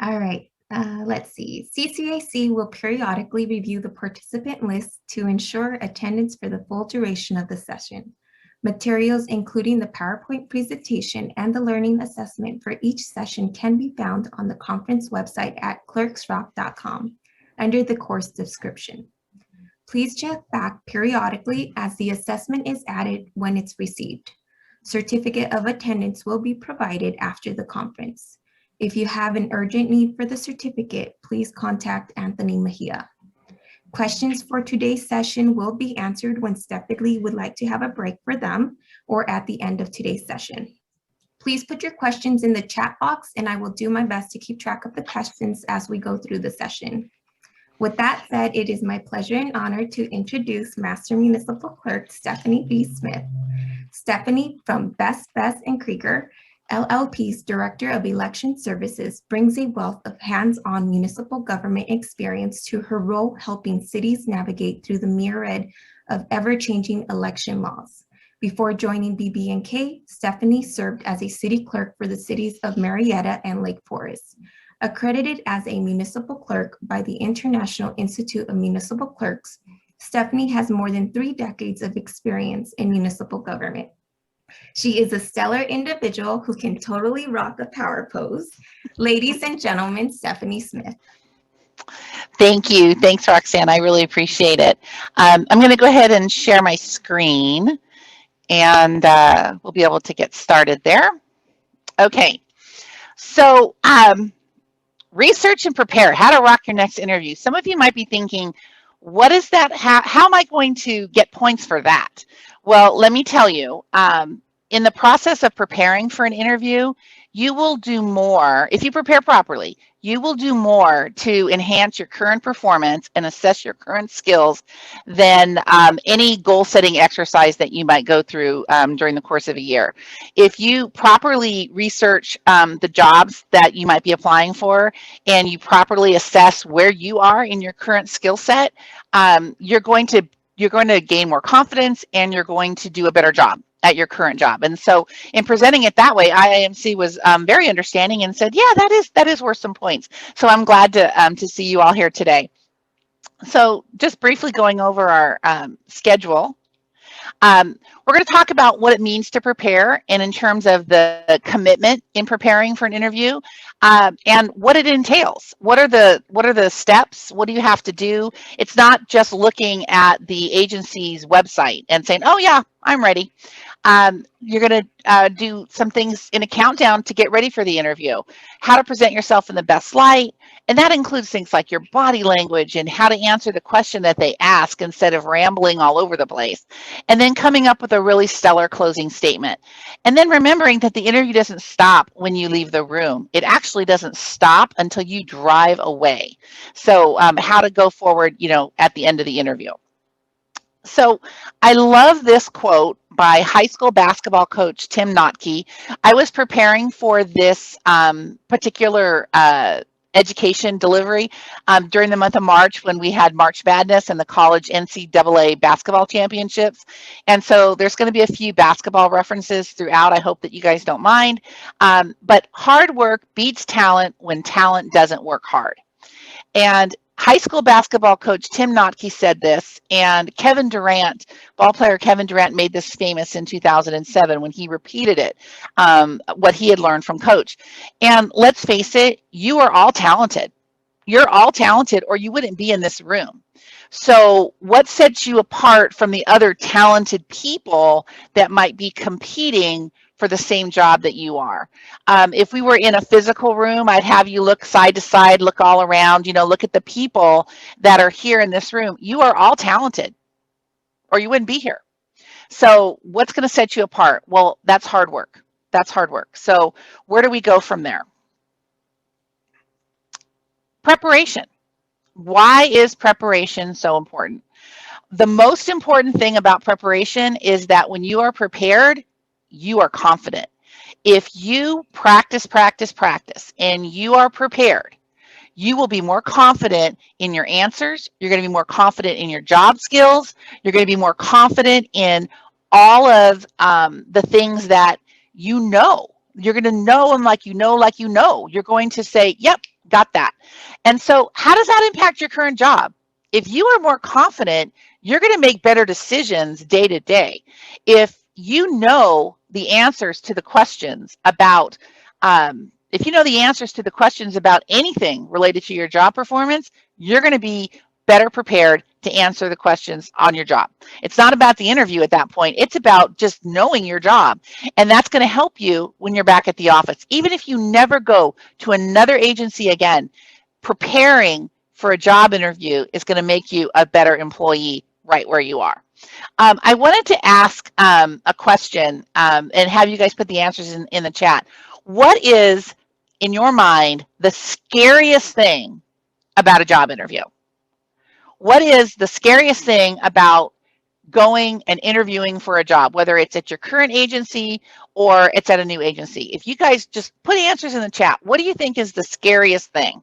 All right, let's see. CCAC will periodically review the participant list to ensure attendance for the full duration of the session. Materials, including the PowerPoint presentation and the learning assessment for each session, can be found on the conference website at clerksrock.com under the course description. Please check back periodically as the assessment is added when it's received. Certificate of attendance will be provided after the conference. If you have an urgent need for the certificate, please contact Anthony Mejia. Questions for today's session will be answered when Stephanie would like to have a break for them or at the end of today's session. Please put your questions in the chat box and I will do my best to keep track of the questions as we go through the session. With that said, it is my pleasure and honor to introduce Master Municipal Clerk Stephanie B. Smith. Stephanie from Best and Krieger, LLP's Director of Election Services, brings a wealth of hands-on municipal government experience to her role helping cities navigate through the myriad of ever-changing election laws. Before joining BB&K, Stephanie served as a city clerk for the cities of Marietta and Lake Forest. Accredited as a municipal clerk by the International Institute of Municipal Clerks, Stephanie has more than 3 decades of experience in municipal government. She is a stellar individual who can totally rock a power pose. Ladies and gentlemen, Stephanie Smith. Thank you. Thanks, Roxanne. I really appreciate it. I'm going to go ahead and share my screen, and we'll be able to get started there. Okay. So research and prepare, how to rock your next interview. Some of you might be thinking, what is that? How am I going to get points for that? Well, let me tell you, in the process of preparing for an interview, you will do more, if you prepare properly, you will do more to enhance your current performance and assess your current skills than any goal-setting exercise that you might go through during the course of a year. If you properly research the jobs that you might be applying for and you properly assess where you are in your current skill set, you're going to gain more confidence and you're going to do a better job at your current job. And so in presenting it that way, IAMC was very understanding and said, yeah, that is worth some points. So I'm glad to see you all here today. So just briefly going over our schedule. We're going to talk about what it means to prepare and in terms of the commitment in preparing for an interview and what it entails. What are the steps? What do you have to do? It's not just looking at the agency's website and saying, oh yeah, I'm ready. You're going to do some things in a countdown to get ready for the interview, how to present yourself in the best light. And that includes things like your body language and how to answer the question that they ask instead of rambling all over the place. And then coming up with a really stellar closing statement. And then remembering that the interview doesn't stop when you leave the room. It actually doesn't stop until you drive away. So how to go forward, at the end of the interview. So I love this quote by high school basketball coach Tim Notke. I was preparing for this particular education delivery during the month of March when we had March Madness and the college NCAA basketball championships. And so there's going to be a few basketball references throughout. I hope that you guys don't mind. But hard work beats talent when talent doesn't work hard. And high school basketball coach Tim Notke said this, and Kevin Durant, ball player Kevin Durant, made this famous in 2007 when he repeated it, what he had learned from coach. And let's face it, you are all talented. You're all talented or you wouldn't be in this room. So what sets you apart from the other talented people that might be competing for the same job that you are? If we were in a physical room, I'd have you look side to side, look all around, look at the people that are here in this room. You are all talented or you wouldn't be here. So what's going to set you apart? Well, that's hard work. That's hard work. So where do we go from there? Preparation. Why is preparation so important? The most important thing about preparation is that when you are prepared, you are confident. If you practice, and you are prepared, you will be more confident in your answers. You're going to be more confident in your job skills. You're going to be more confident in all of the things that you know. You're going to know them like you know. You're going to say, yep, Got that. And so how does that impact your current job? If you are more confident, you're going to make better decisions day to day. If you know the answers to the questions about, if you know the answers to the questions about anything related to your job performance, you're going to be better prepared to answer the questions on your job. It's not about the interview at that point. It's about just knowing your job. And that's going to help you when you're back at the office. Even if you never go to another agency again, preparing for a job interview is going to make you a better employee right where you are. I wanted to ask a question and have you guys put the answers in the chat. What is, in your mind, the scariest thing about a job interview? What is the scariest thing about going and interviewing for a job, whether it's at your current agency or it's at a new agency? If you guys just put answers in the chat, what do you think is the scariest thing?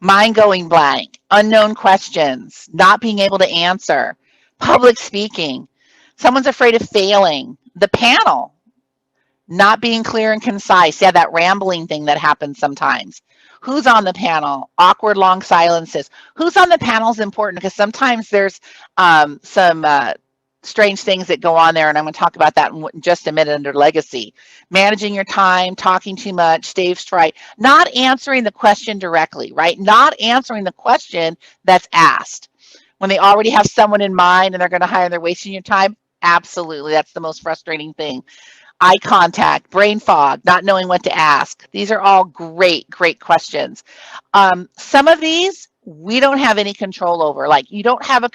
Mind going blank, unknown questions, not being able to answer, public speaking, someone's afraid of failing, the panel, not being clear and concise. Yeah, that rambling thing that happens sometimes. Who's on the panel? Awkward long silences. Who's on the panel is important because sometimes there's some strange things that go on there, and I'm going to talk about that in just a minute under legacy. Managing your time, talking too much, stage fright, not answering the question directly, right? Not answering the question that's asked. When they already have someone in mind and they're going to hire and they're wasting your time, absolutely, that's the most frustrating thing. Eye contact, brain fog, not knowing what to ask. These are all great, great questions. Some of these we don't have any control over. Like you don't have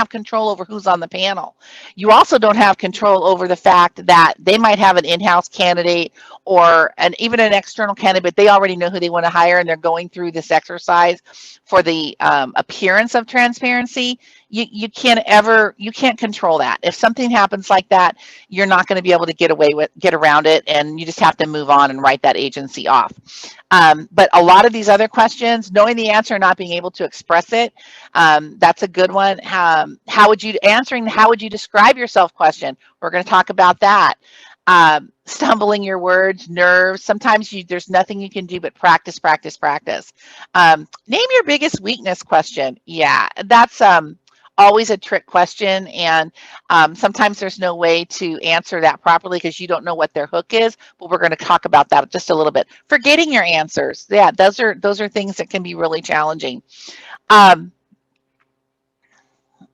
control over who's on the panel. You also don't have control over the fact that they might have an in-house candidate or even an external candidate. They already know who they want to hire and they're going through this exercise for the appearance of transparency. You can't control that. If something happens like that, you're not going to be able to get around it, and you just have to move on and write that agency off. But a lot of these other questions, knowing the answer and not being able to express it, that's a good one. How would you describe yourself question? We're going to talk about that. Stumbling your words, nerves. Sometimes there's nothing you can do but practice, practice, practice. Name your biggest weakness question. Yeah, that's always a trick question, and sometimes there's no way to answer that properly because you don't know what their hook is, but we're going to talk about that just a little bit. Forgetting your answers. Yeah, those are things that can be really challenging.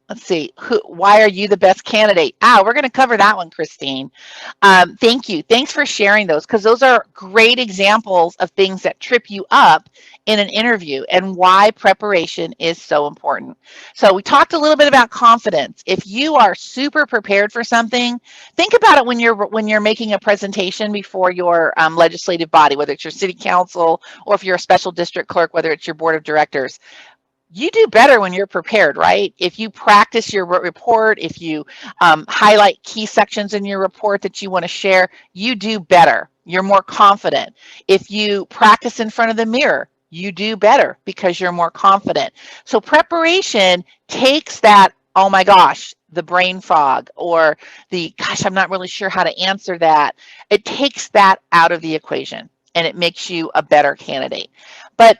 Let's see, why are you the best candidate? We're going to cover that one, Christine. Thank you. Thanks for sharing those, because those are great examples of things that trip you up in an interview and why preparation is so important. So we talked a little bit about confidence. If you are super prepared for something, think about it when you're making a presentation before your legislative body, whether it's your city council or if you're a special district clerk, whether it's your board of directors. You do better when you're prepared, right? If you practice your report, if you highlight key sections in your report that you want to share, you do better. You're more confident. If you practice in front of the mirror, you do better because you're more confident. So preparation takes that, oh my gosh, the brain fog, or the, gosh, I'm not really sure how to answer that. It takes that out of the equation and it makes you a better candidate. But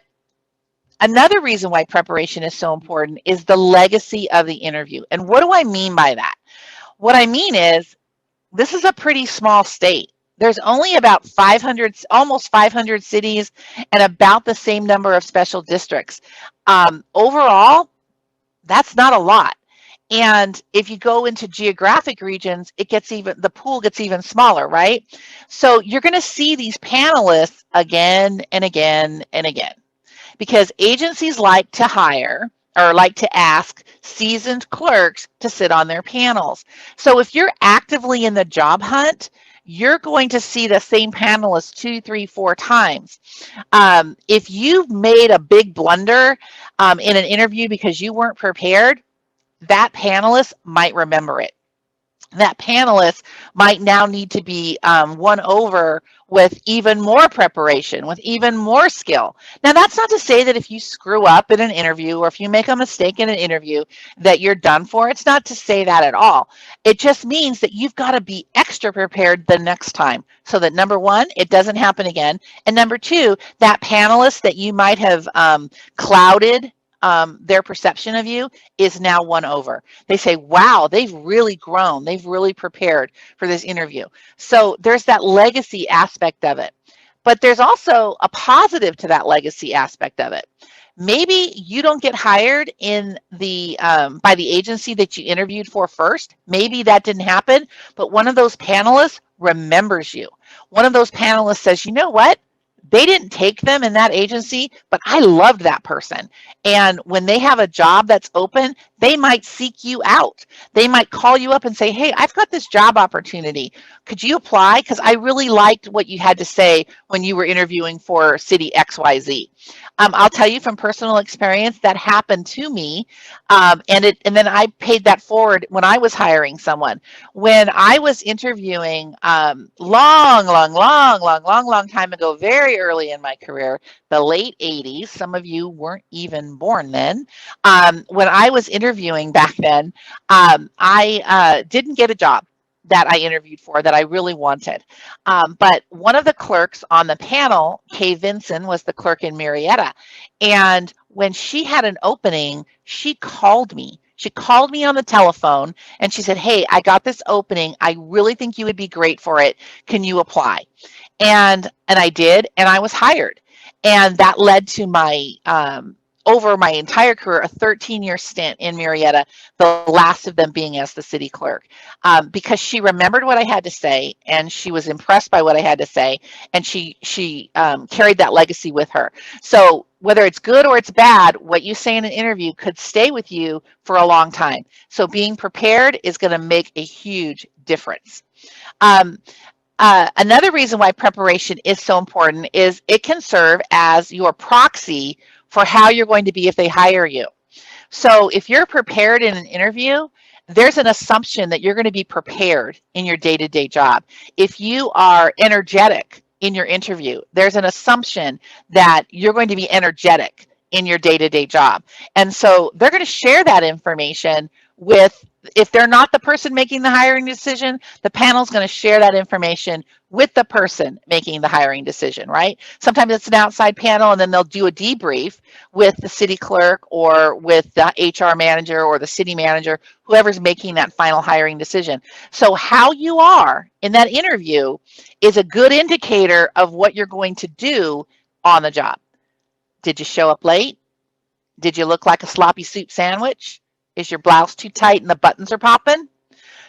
another reason why preparation is so important is the legacy of the interview. And what do I mean by that? What I mean is, this is a pretty small state. There's only about 500, almost 500 cities and about the same number of special districts. Overall, that's not a lot. And if you go into geographic regions, the pool gets even smaller, right? So you're going to see these panelists again and again and again, because agencies like to hire or like to ask seasoned clerks to sit on their panels. So if you're actively in the job hunt, you're going to see the same panelists 2, 3, 4 times. If you've made a big blunder in an interview because you weren't prepared, that panelist might remember it. that panelist might now need to be won over with even more preparation, with even more skill. Now, that's not to say that if you screw up in an interview or if you make a mistake in an interview that you're done for. It's not to say that at all. It just means that you've got to be extra prepared the next time so that, number one, it doesn't happen again. And number two, that panelist that you might have clouded their perception of you is now won over. They say, wow, they've really grown. They've really prepared for this interview. So there's that legacy aspect of it. But there's also a positive to that legacy aspect of it. Maybe you don't get hired in the by the agency that you interviewed for first. Maybe that didn't happen, but one of those panelists remembers you. One of those panelists says, you know what? They didn't take them in that agency, but I loved that person. And when they have a job that's open, they might seek you out. They might call you up and say, hey, I've got this job opportunity. Could you apply? Because I really liked what you had to say when you were interviewing for city XYZ. I'll tell you from personal experience that happened to me, and then I paid that forward when I was hiring someone. When I was interviewing long time ago, very early in my career, the late 80s, some of you weren't even born then. When I was interviewing back then, I didn't get a job that I interviewed for that I really wanted. But one of the clerks on the panel, Kay Vinson, was the clerk in Marietta. And when she had an opening, she called me. She called me on the telephone and she said, hey, I got this opening. I really think you would be great for it. Can you apply? And I did, and I was hired. And that led to my over my entire career, a 13-year stint in Marietta, the last of them being as the city clerk, because she remembered what I had to say, and she was impressed by what I had to say, and she carried that legacy with her. So whether it's good or it's bad, what you say in an interview could stay with you for a long time. So being prepared is going to make a huge difference. Another reason why preparation is so important is it can serve as your proxy for how you're going to be if they hire you. So if you're prepared in an interview, there's an assumption that you're going to be prepared in your day-to-day job. If you are energetic in your interview, there's an assumption that you're going to be energetic in your day-to-day job. And so they're going to share that information with, if they're not the person making the hiring decision, the panel's going to share that information with the person making the hiring decision, right? Sometimes it's an outside panel and then they'll do a debrief with the city clerk or with the HR manager or the city manager, whoever's making that final hiring decision. So how you are in that interview is a good indicator of what you're going to do on the job. Did you show up late? Did you look like a sloppy soup sandwich? Is your blouse too tight and the buttons are popping?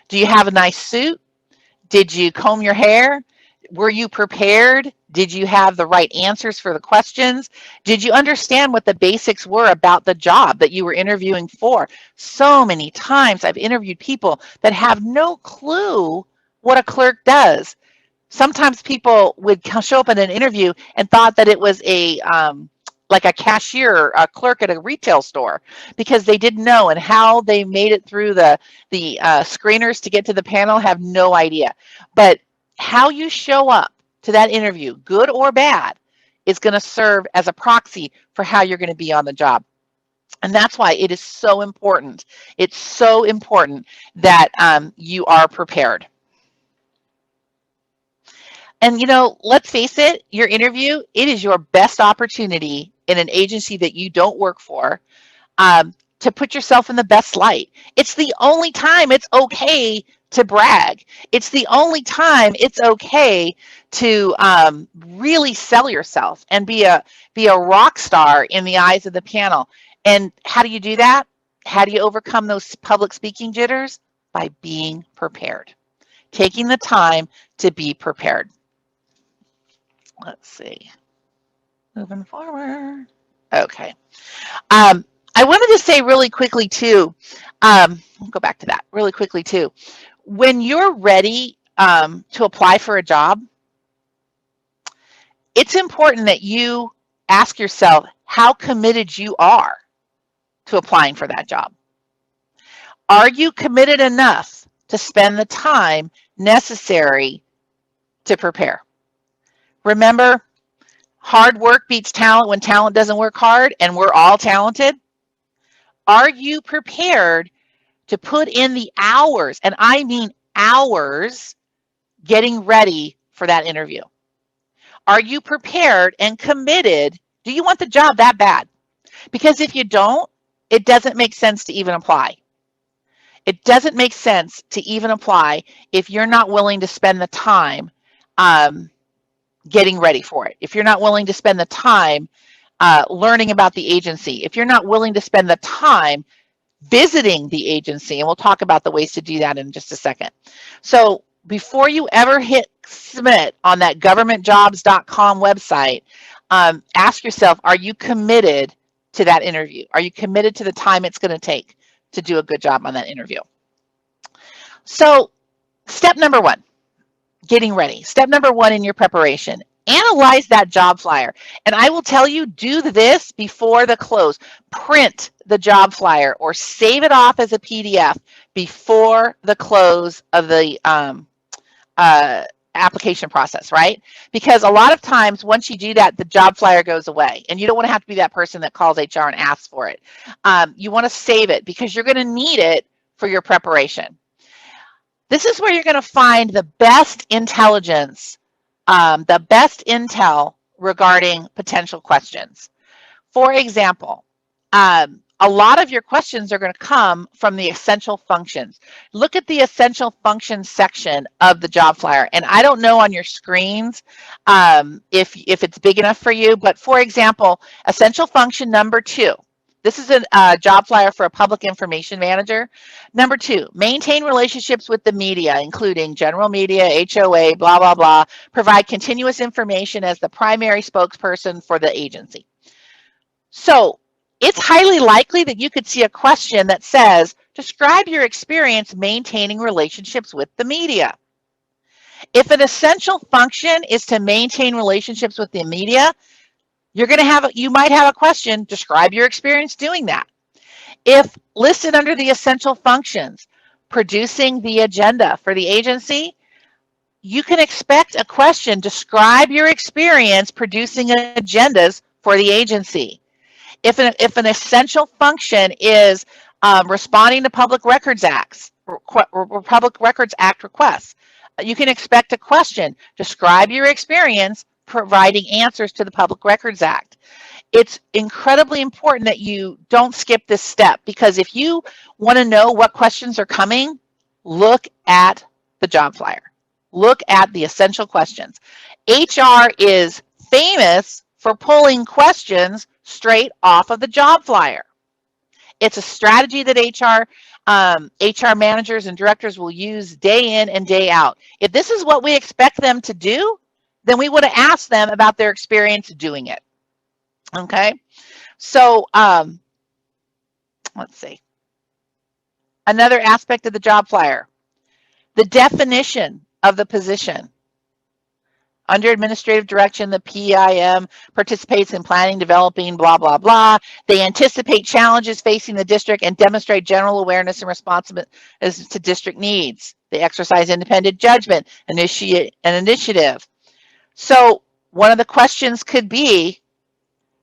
Do you have a nice suit? Did you comb your hair? Were you prepared? Did you have the right answers for the questions? Did you understand what the basics were about the job that you were interviewing for? So many times I've interviewed people that have no clue what a clerk does. Sometimes people would show up in an interview and thought that it was like a cashier, a clerk at a retail store, because they didn't know, and how they made it through the screeners to get to the panel, have no idea. But how you show up to that interview, good or bad, is going to serve as a proxy for how you're going to be on the job. And that's why it is so important. It's so important that you are prepared. And, you know, let's face it, your interview, it is your best opportunity in an agency that you don't work for to put yourself in the best light. It's the only time it's okay to brag. It's the only time it's okay to really sell yourself and be a rock star in the eyes of the panel. And how do you do that? How do you overcome those public speaking jitters? By being prepared, taking the time to be prepared. Let's see, moving forward. Okay. I wanted to say really quickly too, go back to that really quickly too. When you're ready to apply for a job, it's important that you ask yourself how committed you are to applying for that job. Are you committed enough to spend the time necessary to prepare. Remember, hard work beats talent when talent doesn't work hard, and we're all talented. Are you prepared to put in the hours, and I mean hours, getting ready for that interview? Are you prepared and committed? Do you want the job that bad? Because if you don't, it doesn't make sense to even apply. It doesn't make sense to even apply if you're not willing to spend the time getting ready for it. If you're not willing to spend the time learning about the agency, if you're not willing to spend the time visiting the agency, and we'll talk about the ways to do that in just a second. So before you ever hit submit on that governmentjobs.com website, ask yourself, are you committed to that interview? Are you committed to the time it's going to take to do a good job on that interview? So step number one, getting ready. Step number one in your preparation, analyze that job flyer. And I will tell you, do this before the close. Print the job flyer or save it off as a PDF before the close of the application process, right? Because a lot of times once you do that, the job flyer goes away, and you don't want to have to be that person that calls HR and asks for it. You want to save it because you're going to need it for your preparation. This is where you're going to find the best intelligence, the best intel regarding potential questions. For example, a lot of your questions are going to come from the essential functions. Look at the essential functions section of the job flyer. And I don't know on your screens if it's big enough for you, but for example, essential function number 2. This is a job flyer for a public information manager. Number 2, maintain relationships with the media, including general media, HOA, blah, blah, blah. Provide continuous information as the primary spokesperson for the agency. So it's highly likely that you could see a question that says, describe your experience maintaining relationships with the media. If an essential function is to maintain relationships with the media, you might have a question, describe your experience doing that. If listed under the essential functions, producing the agenda for the agency, you can expect a question, describe your experience producing agendas for the agency. If an essential function is responding to Public Records Act requests, you can expect a question, describe your experience providing answers to the Public Records Act. It's incredibly important that you don't skip this step, because if you want to know what questions are coming, look at the job flyer. Look at the essential questions. HR is famous for pulling questions straight off of the job flyer. It's a strategy that HR managers and directors will use day in and day out. If this is what we expect them to do, then we would have asked them about their experience doing it. Okay, so let's see. Another aspect of the job flyer, the definition of the position. Under administrative direction, the PIM participates in planning, developing, blah, blah, blah. They anticipate challenges facing the district and demonstrate general awareness and responsiveness to district needs. They exercise independent judgment, initiate an initiative. So one of the questions could be,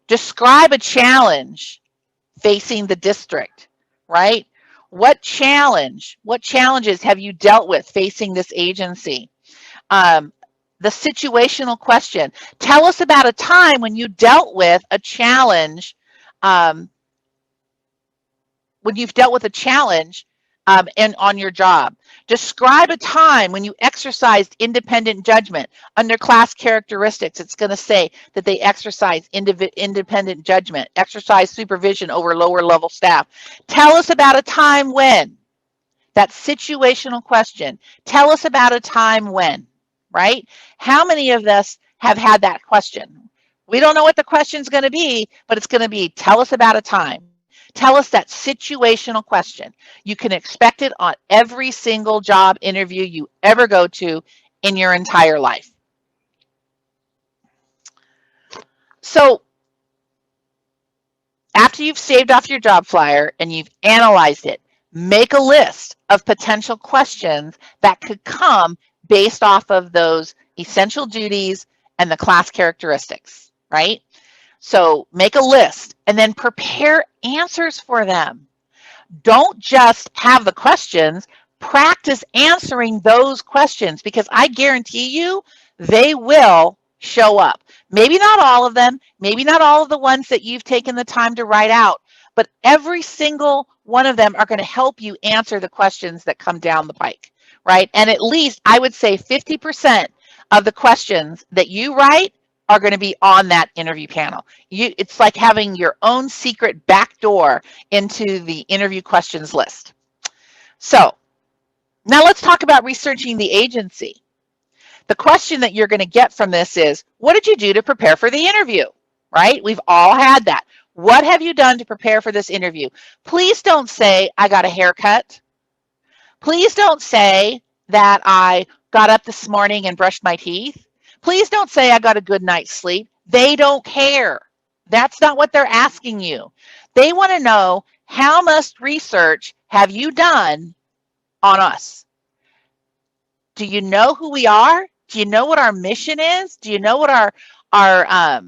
describe a challenge facing the district, right? What challenges have you dealt with facing this agency? The situational question, tell us about a time when you dealt with a challenge, and on your job. Describe a time when you exercised independent judgment. Under class characteristics, it's going to say that they exercise independent judgment, exercise supervision over lower level staff. Tell us about a time when. That situational question. Tell us about a time when, right? How many of us have had that question? We don't know what the question's going to be, but it's going to be, tell us about a time. Tell us that situational question. You can expect it on every single job interview you ever go to in your entire life. So after you've saved off your job flyer and you've analyzed it, Make a list of potential questions that could come based off of those essential duties and the class characteristics, right? So make a list and then prepare answers for them. Don't just have the questions, practice answering those questions, because I guarantee you they will show up. Maybe not all of them, maybe not all of the ones that you've taken the time to write out, but every single one of them are going to help you answer the questions that come down the pike, right? And at least I would say 50% of the questions that you write are going to be on that interview panel. It's like having your own secret back door into the interview questions list. So now let's talk about researching the agency. The question that you're going to get from this is, what did you do to prepare for the interview? Right? We've all had that. What have you done to prepare for this interview? Please don't say, I got a haircut. Please don't say that I got up this morning and brushed my teeth. Please don't say I got a good night's sleep. They don't care. That's not what they're asking you. They want to know, how much research have you done on us? Do you know who we are? Do you know what our mission is? Do you know what our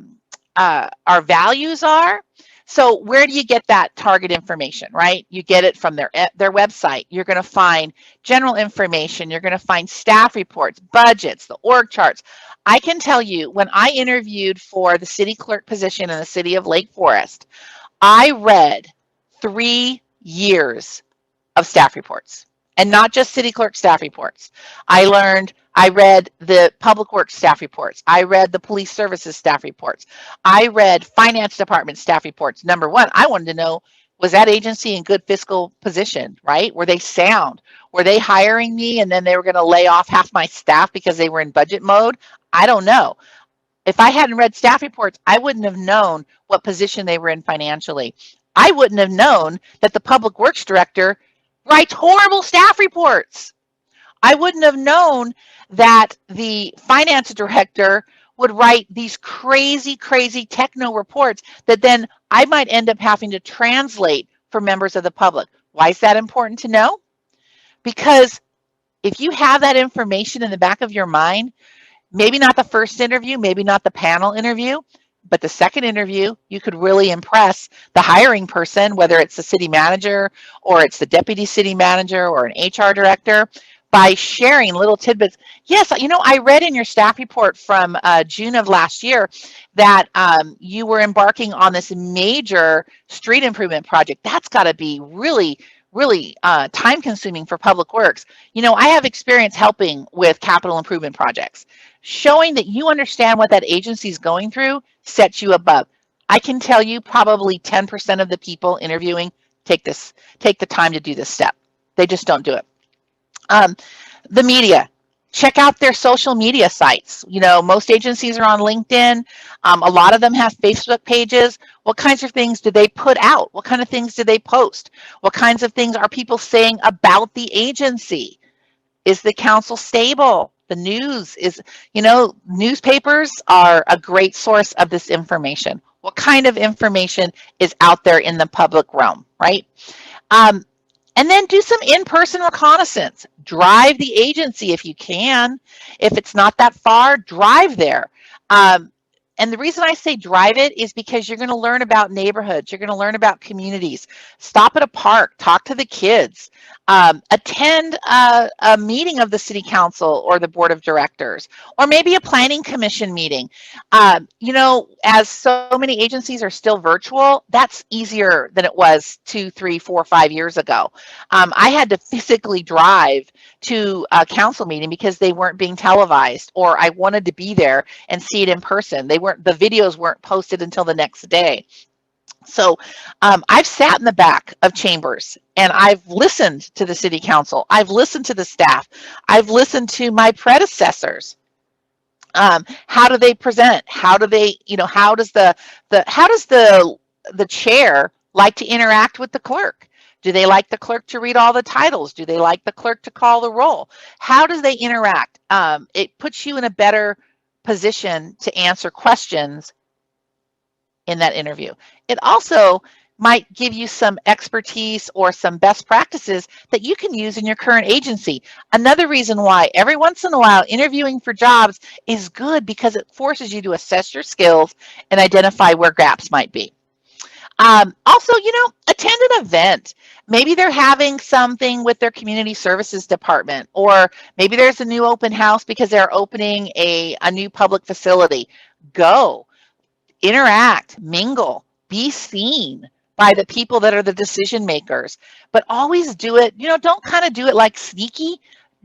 values are? So where do you get that target information, right? You get it from their website. You're going to find general information. You're going to find staff reports, budgets, the org charts. I can tell you, when I interviewed for the city clerk position in the city of Lake Forest, I read 3 years of staff reports, and not just city clerk staff reports. I read the public works staff reports. I read the police services staff reports. I read finance department staff reports. Number one, I wanted to know, was that agency in good fiscal position, right? Were they sound? Were they hiring me and then they were going to lay off half my staff because they were in budget mode? I don't know. If I hadn't read staff reports, I wouldn't have known what position they were in financially. I wouldn't have known that the public works director writes horrible staff reports. I wouldn't have known that the finance director would write these crazy, crazy techno reports that then I might end up having to translate for members of the public. Why is that important to know? Because if you have that information in the back of your mind, maybe not the first interview, maybe not the panel interview, but the second interview, you could really impress the hiring person, whether it's the city manager or it's the deputy city manager or an HR director, by sharing little tidbits. Yes, you know, I read in your staff report from June of last year that you were embarking on this major street improvement project. That's got to be really time consuming for public works. You know, I have experience helping with capital improvement projects. Showing that you understand what that agency is going through sets you above. I can tell you probably 10% of the people interviewing take the time to do this step. They just don't do it. The media, check out their social media sites. You know, most agencies are on LinkedIn. A lot of them have Facebook pages. What kinds of things do they put out? What kind of things do they post? What kinds of things are people saying about the agency? Is the council stable? The news is, you know, newspapers are a great source of this information. What kind of information is out there in the public realm, right? And then do some in-person reconnaissance. Drive the agency if you can. If it's not that far, drive there. And the reason I say drive it is because you're going to learn about neighborhoods. You're going to learn about communities. Stop at a park. Talk to the kids. Attend a meeting of the city council or the board of directors, or maybe a planning commission meeting. You know, as so many agencies are still virtual, that's easier than it was 2, 3, 4, 5 years ago. I had to physically drive to a council meeting because they weren't being televised, or I wanted to be there and see it in person. The videos weren't posted until the next day. So I've sat in the back of chambers and I've listened to the city council. I've listened to the staff. I've listened to my predecessors. How do they present? How do they, you know, how does the chair like to interact with the clerk? Do they like the clerk to read all the titles? Do they like the clerk to call the roll? How do they interact? It puts you in a better position to answer questions in that interview. It also might give you some expertise or some best practices that you can use in your current agency. Another reason why every once in a while interviewing for jobs is good, because it forces you to assess your skills and identify where gaps might be. Also, attend an event. Maybe they're having something with their community services department, or maybe there's a new open house because they're opening a new public facility. Go, interact, mingle, be seen by the people that are the decision makers, but always do it, don't kind of do it like sneaky.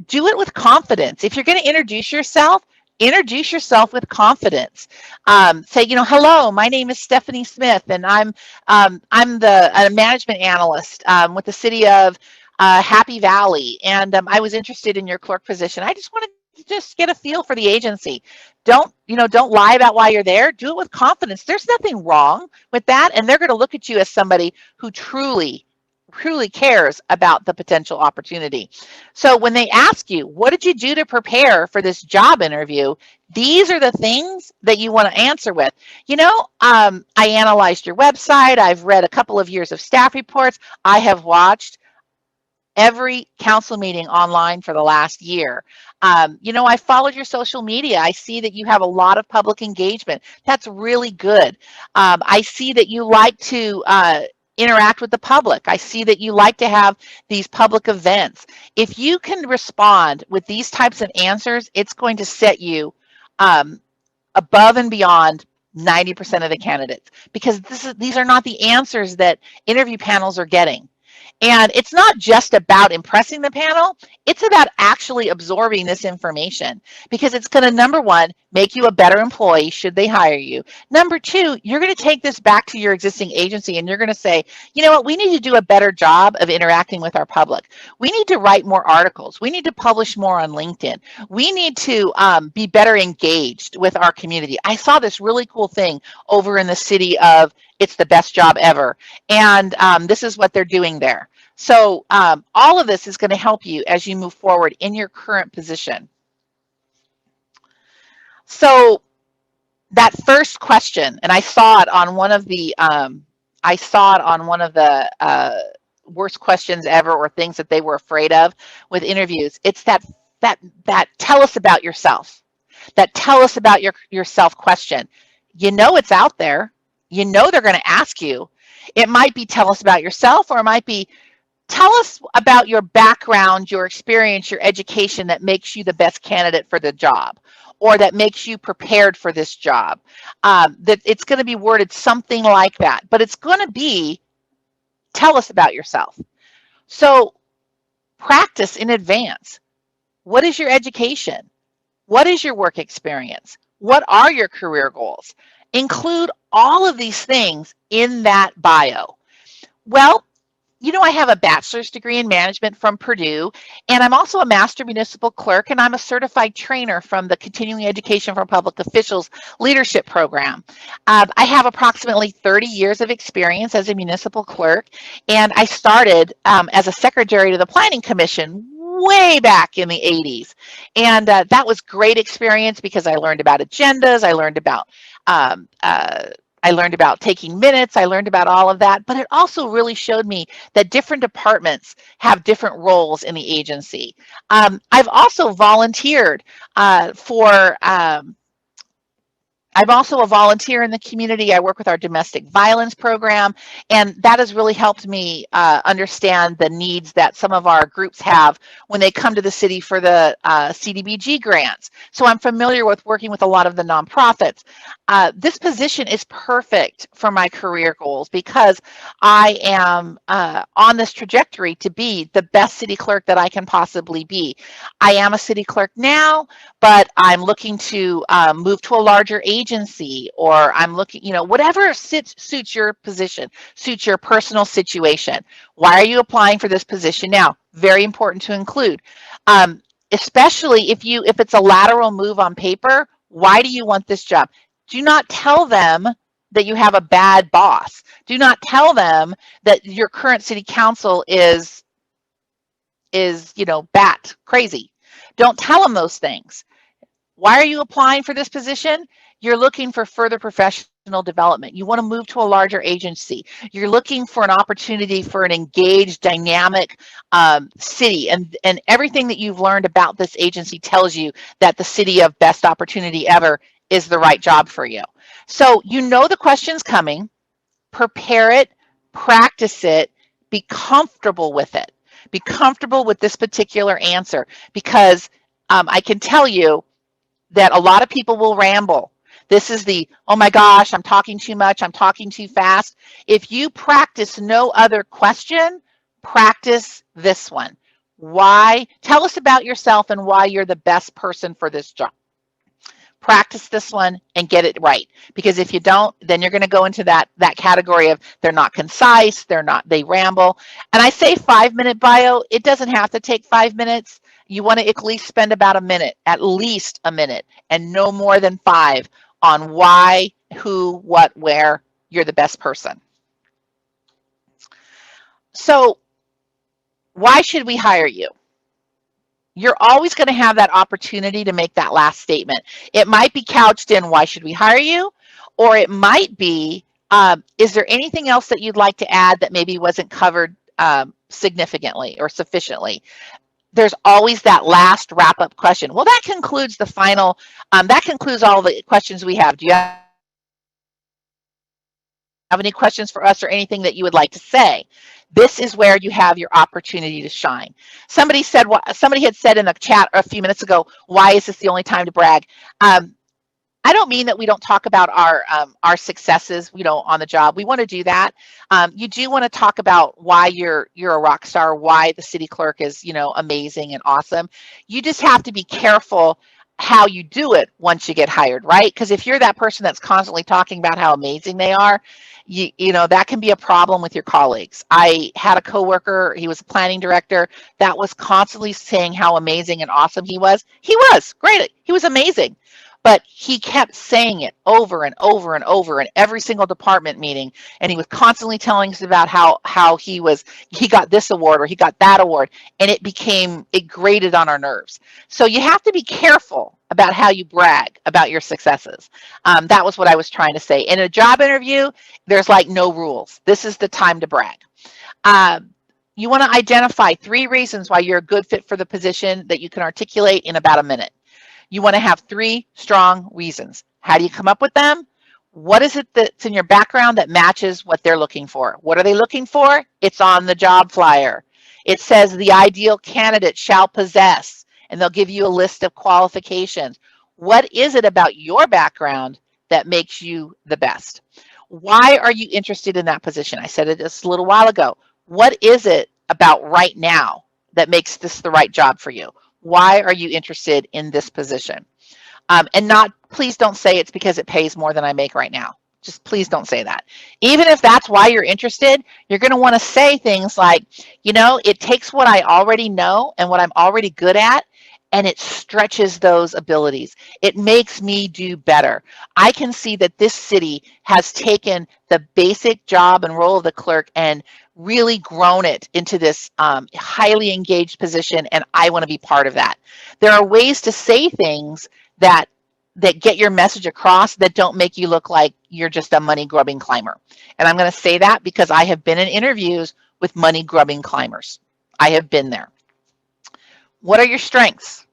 Do it with confidence. If you're going to introduce yourself with confidence. Say, hello, my name is Stephanie Smith, and I'm a management analyst with the city of Happy Valley, and I was interested in your clerk position. I just wanted to just get a feel for the agency. Don't lie about why you're there. Do it with confidence. There's nothing wrong with that, and they're going to look at you as somebody who truly cares about the potential opportunity. So when they ask you, what did you do to prepare for this job interview? These are the things that you want to answer with. I analyzed your website. I've read a couple of years of staff reports. I have watched every council meeting online for the last year. I followed your social media. I see that you have a lot of public engagement. That's really good. I see that you like to interact with the public. I see that you like to have these public events. If you can respond with these types of answers, it's going to set you above and beyond 90% of the candidates, because these are not the answers that interview panels are getting. And it's not just about impressing the panel, it's about actually absorbing this information, because it's going to, number one, make you a better employee should they hire you. Number two, you're going to take this back to your existing agency and you're going to say, you know what, we need to do a better job of interacting with our public. We need to write more articles. We need to publish more on LinkedIn. We need to be better engaged with our community. I saw this really cool thing over in the city of It's the Best Job Ever. And this is what they're doing there. So all of this is going to help you as you move forward in your current position. So that first question, and I saw it on one of the worst questions ever, or things that they were afraid of with interviews. It's that tell us about yourself. That tell us about yourself question. It's out there. They're going to ask you. It might be tell us about yourself, or it might be tell us about your background, your experience, your education that makes you the best candidate for the job, or that makes you prepared for this job. That it's going to be worded something like that, but it's going to be tell us about yourself. So practice in advance. What is your education? What is your work experience? What are your career goals? Include all of these things in that bio. Well, I have a bachelor's degree in management from Purdue, and I'm also a master municipal clerk, and I'm a certified trainer from the Continuing Education for Public Officials Leadership Program. I have approximately 30 years of experience as a municipal clerk, and I started as a secretary to the Planning Commission way back in the 80s. And that was great experience, because I learned about agendas, I learned about taking minutes. I learned about all of that, but it also really showed me that different departments have different roles in the agency. I've also volunteered I'm also a volunteer in the community. I work with our domestic violence program, and that has really helped me understand the needs that some of our groups have when they come to the city for the CDBG grants. So I'm familiar with working with a lot of the nonprofits. This position is perfect for my career goals, because I am on this trajectory to be the best city clerk that I can possibly be. I am a city clerk now, but I'm looking to move to a larger agency, or I'm looking, whatever suits your position, suits your personal situation. Why are you applying for this position now? Very important to include, especially if it's a lateral move on paper. Why do you want this job? Do not tell them that you have a bad boss. Do not tell them that your current city council is bat crazy. Don't tell them those things. Why are you applying for this position? You're looking for further professional development. You want to move to a larger agency. You're looking for an opportunity for an engaged, dynamic city, and everything that you've learned about this agency tells you that the city of best opportunity ever is the right job for you. So you know the question's coming, prepare it, practice it, be comfortable with it. Be comfortable with this particular answer, because I can tell you that a lot of people will ramble. This is the, oh my gosh, I'm talking too much, I'm talking too fast. If you practice no other question, practice this one. Why? Tell us about yourself and why you're the best person for this job. Practice this one and get it right, because if you don't, then you're going to go into that category of they're not concise, they ramble. And I say 5-minute bio, it doesn't have to take 5 minutes. You want to at least spend about a minute, at least a minute, and no more than 5 on why, who, what, where you're the best person. So why should we hire you? You're always going to have that opportunity to make that last statement. It might be couched in, why should we hire you? Or it might be, is there anything else that you'd like to add that maybe wasn't covered significantly or sufficiently? There's always that last wrap-up question. Well, that concludes the final, that concludes all the questions we have. Do you have any questions for us or anything that you would like to say? This is where you have your opportunity to shine. Somebody had said in the chat a few minutes ago, why is this the only time to brag? I don't mean that we don't talk about our successes, on the job. We want to do that. You do want to talk about why you're a rock star, why the city clerk is, amazing and awesome. You just have to be careful how you do it once you get hired, right? Because if you're that person that's constantly talking about how amazing they are, that can be a problem with your colleagues. I had a coworker, he was a planning director, that was constantly saying how amazing and awesome he was. He was great. He was amazing. But he kept saying it over and over and over in every single department meeting. And he was constantly telling us about how he got this award or he got that award. And it grated on our nerves. So you have to be careful about how you brag about your successes. That was what I was trying to say. In a job interview, there's like no rules. This is the time to brag. You want to identify 3 reasons why you're a good fit for the position that you can articulate in about a minute. You want to have 3 strong reasons. How do you come up with them? What is it that's in your background that matches what they're looking for? What are they looking for? It's on the job flyer. It says the ideal candidate shall possess, and they'll give you a list of qualifications. What is it about your background that makes you the best? Why are you interested in that position? I said it just a little while ago. What is it about right now that makes this the right job for you? Why are you interested in this position? Please don't say it's because it pays more than I make right now. Just please don't say that. Even if that's why you're interested, you're going to want to say things like, it takes what I already know and what I'm already good at, and it stretches those abilities. It makes me do better. I can see that this city has taken the basic job and role of the clerk and really grown it into this highly engaged position, and I want to be part of that. There are ways to say things that get your message across that don't make you look like you're just a money-grubbing climber. And I'm going to say that because I have been in interviews with money-grubbing climbers. I have been there. What are your strengths?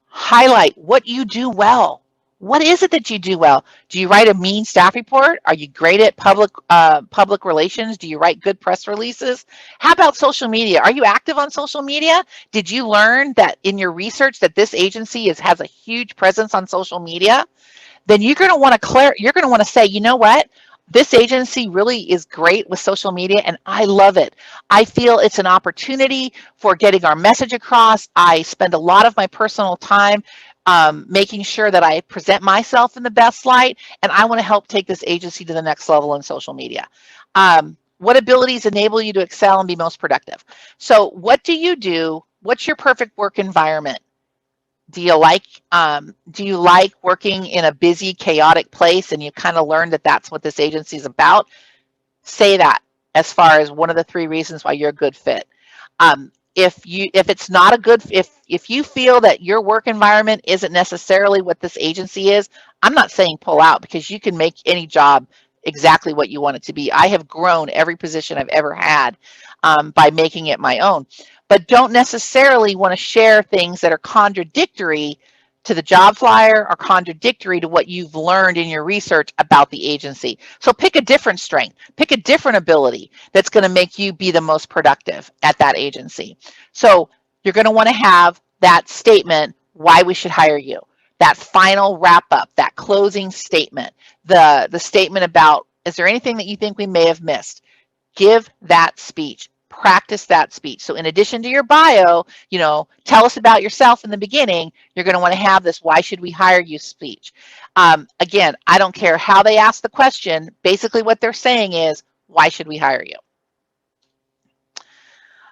Highlight what you do well. What is it that you do well? Do you write a mean staff report? Are you great at public relations? Do you write good press releases? How about social media? Are you active on social media? Did you learn that in your research that this agency has a huge presence on social media? Then you're going to want to say, you know what? This agency really is great with social media, and I love it. I feel it's an opportunity for getting our message across. I spend a lot of my personal time making sure that I present myself in the best light, and I want to help take this agency to the next level in social media. What abilities enable you to excel and be most productive? So what do you do? What's your perfect work environment? Do you like working in a busy, chaotic place, and you kind of learn that that's what this agency is about? Say that as far as one of the 3 reasons why you're a good fit. if it's not a good, if you feel that your work environment isn't necessarily what this agency is, I'm not saying pull out, because you can make any job exactly what you want it to be. I have grown every position I've ever had by making it my own, but don't necessarily want to share things that are contradictory to the job flyer or contradictory to what you've learned in your research about the agency. So pick a different strength, pick a different ability that's going to make you be the most productive at that agency. So you're going to want to have that statement, why we should hire you, that final wrap up, that closing statement, the statement about, is there anything that you think we may have missed? Give that speech. Practice that speech. So in addition to your bio, tell us about yourself in the beginning, you're going to want to have this why should we hire you speech. Again, I don't care how they ask the question. Basically what they're saying is, why should we hire you?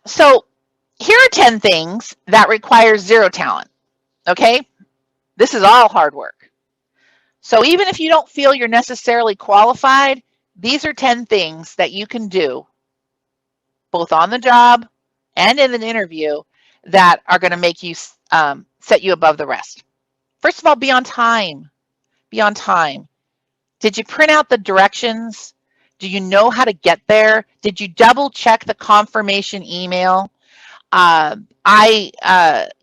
So here are 10 things that require zero talent. Okay? This is all hard work. So even if you don't feel you're necessarily qualified, these are 10 things that you can do both on the job and in an interview that are going to make you set you above the rest. First of all, be on time. Be on time. Did you print out the directions? Do you know how to get there? Did you double check the confirmation email? I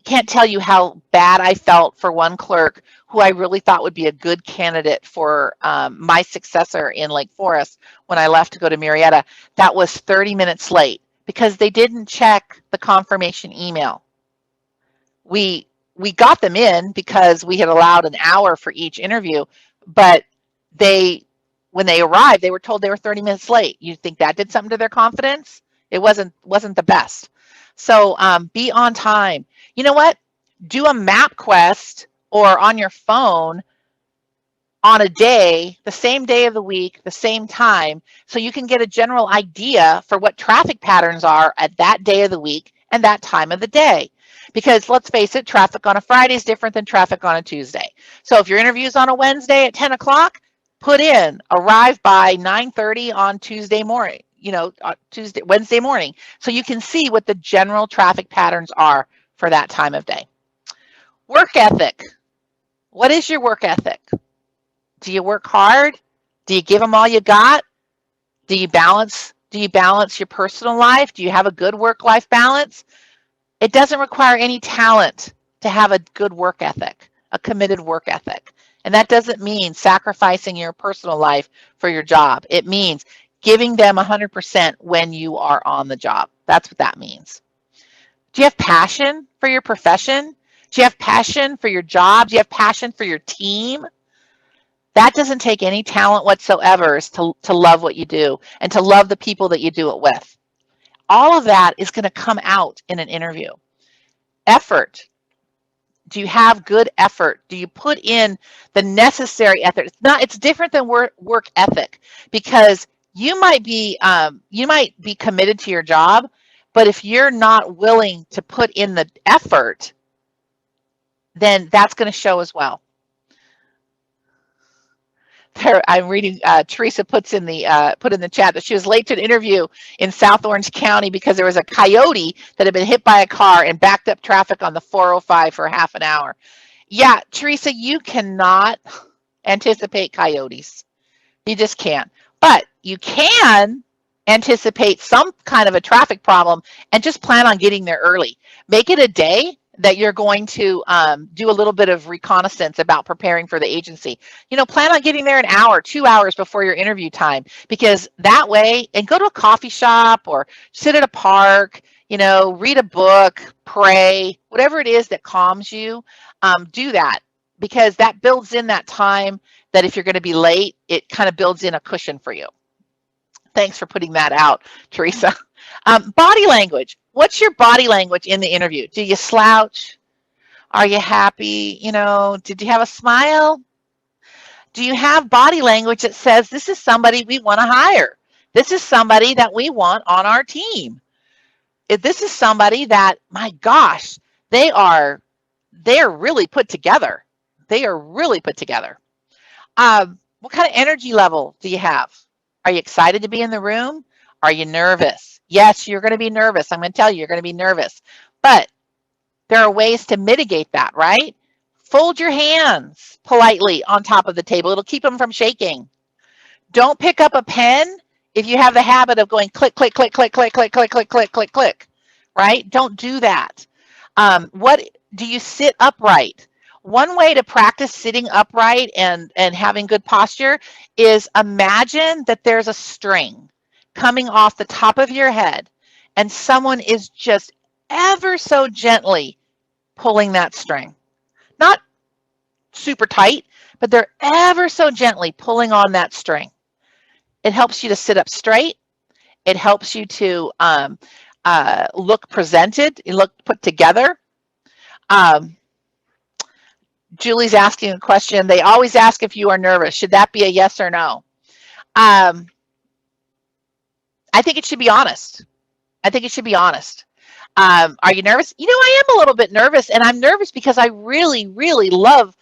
can't tell you how bad I felt for one clerk who I really thought would be a good candidate for my successor in Lake Forest when I left to go to Marietta. That was 30 minutes late because they didn't check the confirmation email. We got them in because we had allowed an hour for each interview, but when they arrived, they were told they were 30 minutes late. You think that did something to their confidence? It wasn't the best. So be on time. You know what? Do a map quest or on your phone on a day, the same day of the week, the same time, so you can get a general idea for what traffic patterns are at that day of the week and that time of the day. Because let's face it, traffic on a Friday is different than traffic on a Tuesday. So if your interview is on a Wednesday at 10 o'clock, put in arrive by 9:30 on Tuesday morning, Wednesday morning, so you can see what the general traffic patterns are for that time of day. Work ethic. What is your work ethic? Do you work hard? Do you give them all you got? Do you balance your personal life? Do you have a good work-life balance? It doesn't require any talent to have a good work ethic, a committed work ethic. And that doesn't mean sacrificing your personal life for your job. It means giving them 100% when you are on the job. That's what that means. Do you have passion for your profession? Do you have passion for your job? Do you have passion for your team? That doesn't take any talent whatsoever, is to love what you do and to love the people that you do it with. All of that is going to come out in an interview. Effort. Do you have good effort? Do you put in the necessary effort? It's different than work ethic, because you might be committed to your job, but if you're not willing to put in the effort, then that's going to show as well. There, I'm reading. Teresa put in the chat that she was late to an interview in South Orange County because there was a coyote that had been hit by a car and backed up traffic on the 405 for half an hour. Yeah, Teresa, you cannot anticipate coyotes. You just can't. But you can anticipate some kind of a traffic problem and just plan on getting there early. Make it a day that you're going to do a little bit of reconnaissance about preparing for the agency. Plan on getting there an hour, 2 hours before your interview time, because that way, and go to a coffee shop or sit at a park, read a book, pray, whatever it is that calms you, do that, because that builds in that time that if you're going to be late, it kind of builds in a cushion for you. Thanks for putting that out, Teresa. Body language. What's your body language in the interview? Do you slouch? Are you happy? Did you have a smile? Do you have body language that says, this is somebody we want to hire? This is somebody that we want on our team. If this is somebody that, my gosh, they are really put together. They are really put together. What kind of energy level do you have? Are you excited to be in the room? Are you nervous? Yes, you're going to be nervous. I'm going to tell you, you're going to be nervous. But there are ways to mitigate that, right? Fold your hands politely on top of the table. It'll keep them from shaking. Don't pick up a pen if you have the habit of going click, click, click, click, click, click, click, click, click, click, click, right? Don't do that. What do you sit upright? One way to practice sitting upright and having good posture is imagine that there's a string coming off the top of your head and someone is just ever so gently pulling that string. Not super tight, but they're ever so gently pulling on that string. It helps you to sit up straight. It helps you to look presented, look put together. Julie's asking a question. They always ask if you are nervous. Should that be a yes or no? I think it should be honest. I think it should be honest. Are you nervous? You know, I am a little bit nervous, and I'm nervous because I really, really love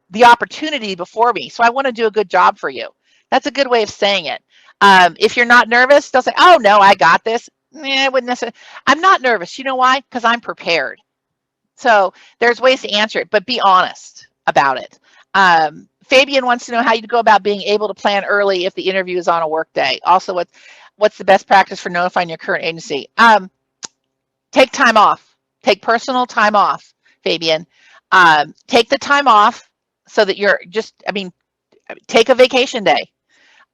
the opportunity before me. So I want to do a good job for you. That's a good way of saying it. If you're not nervous, don't say, oh, no, I got this. I wouldn't necessarily. I'm not nervous. You know why? Because I'm prepared. So there's ways to answer it, but be honest about it. Fabian wants to know how you go about being able to plan early if the interview is on a work day. Also, what's the best practice for notifying your current agency? Take time off. Take personal time off, Fabian. Take the time off so that you're take a vacation day.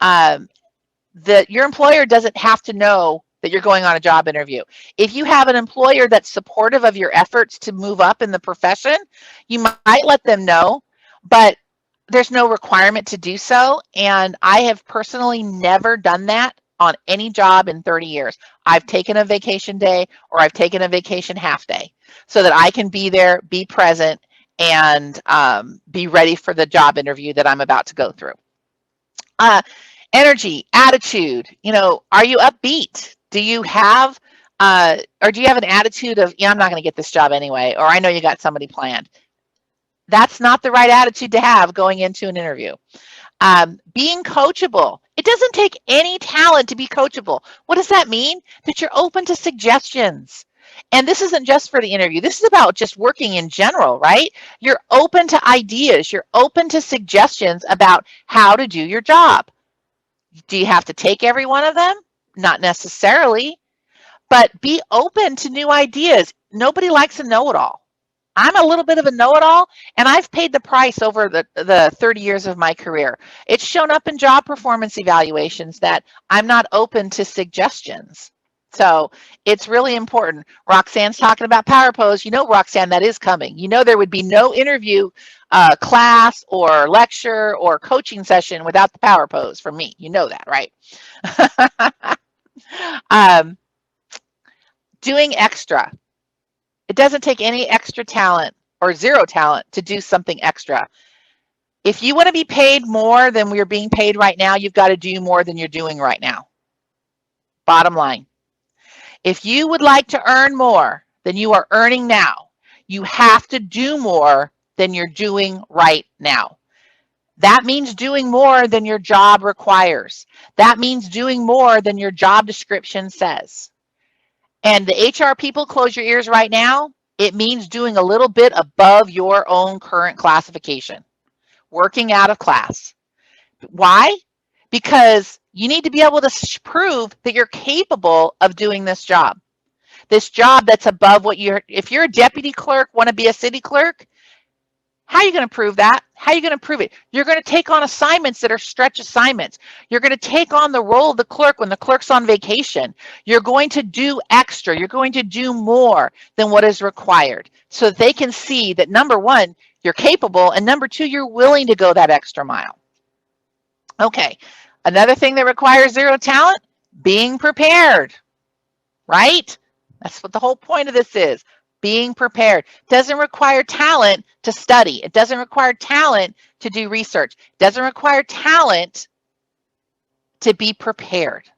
Your employer doesn't have to know that you're going on a job interview. If you have an employer that's supportive of your efforts to move up in the profession, you might let them know, but there's no requirement to do so. And I have personally never done that on any job in 30 years. I've taken a vacation day or I've taken a vacation half day so that I can be there, be present, and be ready for the job interview that I'm about to go through. Energy, attitude, are you upbeat? Do you have an attitude of, I'm not going to get this job anyway, or I know you got somebody planned? That's not the right attitude to have going into an interview. Being coachable. It doesn't take any talent to be coachable. What does that mean? That you're open to suggestions. And this isn't just for the interview. This is about just working in general, right? You're open to ideas. You're open to suggestions about how to do your job. Do you have to take every one of them? Not necessarily, but be open to new ideas. Nobody likes a know-it-all. I'm a little bit of a know-it-all, and I've paid the price over the 30 years of my career. It's shown up in job performance evaluations that I'm not open to suggestions. So it's really important. Roxanne's talking about power pose. Roxanne, that is coming. There would be no interview class or lecture or coaching session without the power pose from me. You know that, right? Doing extra. It doesn't take any extra talent or zero talent to do something extra. If you want to be paid more than we're being paid right now, you've got to do more than you're doing right now. Bottom line. If you would like to earn more than you are earning now, you have to do more than you're doing right now. That means doing more than your job requires. That means doing more than your job description says. And the HR people, close your ears right now. It means doing a little bit above your own current classification, working out of class. Why? Because you need to be able to prove that you're capable of doing this job. This job that's above what if you're a deputy clerk, want to be a city clerk, how are you going to prove that? How are you going to prove it? You're going to take on assignments that are stretch assignments. You're going to take on the role of the clerk when the clerk's on vacation. You're going to do extra. You're going to do more than what is required so that they can see that, number one, you're capable, and number two, you're willing to go that extra mile. Okay, another thing that requires zero talent, being prepared, right? That's what the whole point of this is. Being prepared. Doesn't require talent to study. It doesn't require talent to do research. It doesn't require talent to be prepared.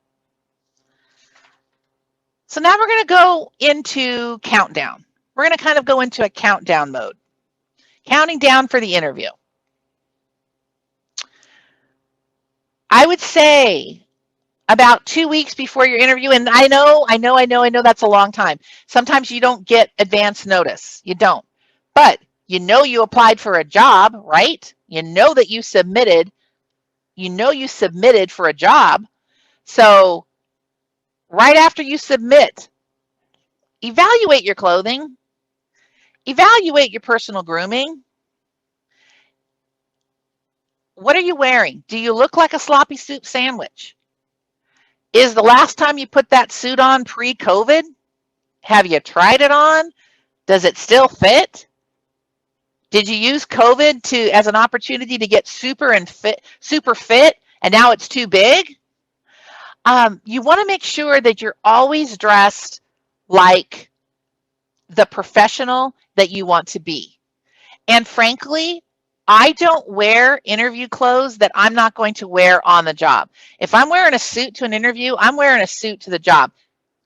So now we're going to go into countdown. We're going to kind of go into a countdown mode. Counting down for the interview. I would say about 2 weeks before your interview. And I know that's a long time. Sometimes you don't get advance notice. You don't. But you know you applied for a job, right? You know that you submitted for a job. So right after you submit, evaluate your clothing, evaluate your personal grooming. What are you wearing? Do you look like a sloppy soup sandwich? Is the last time you put that suit on pre-COVID? Have you tried it on? Does it still fit? Did you use COVID as an opportunity to get super fit, and now it's too big? You want to make sure that you're always dressed like the professional that you want to be. And frankly, I don't wear interview clothes that I'm not going to wear on the job. If I'm wearing a suit to an interview, I'm wearing a suit to the job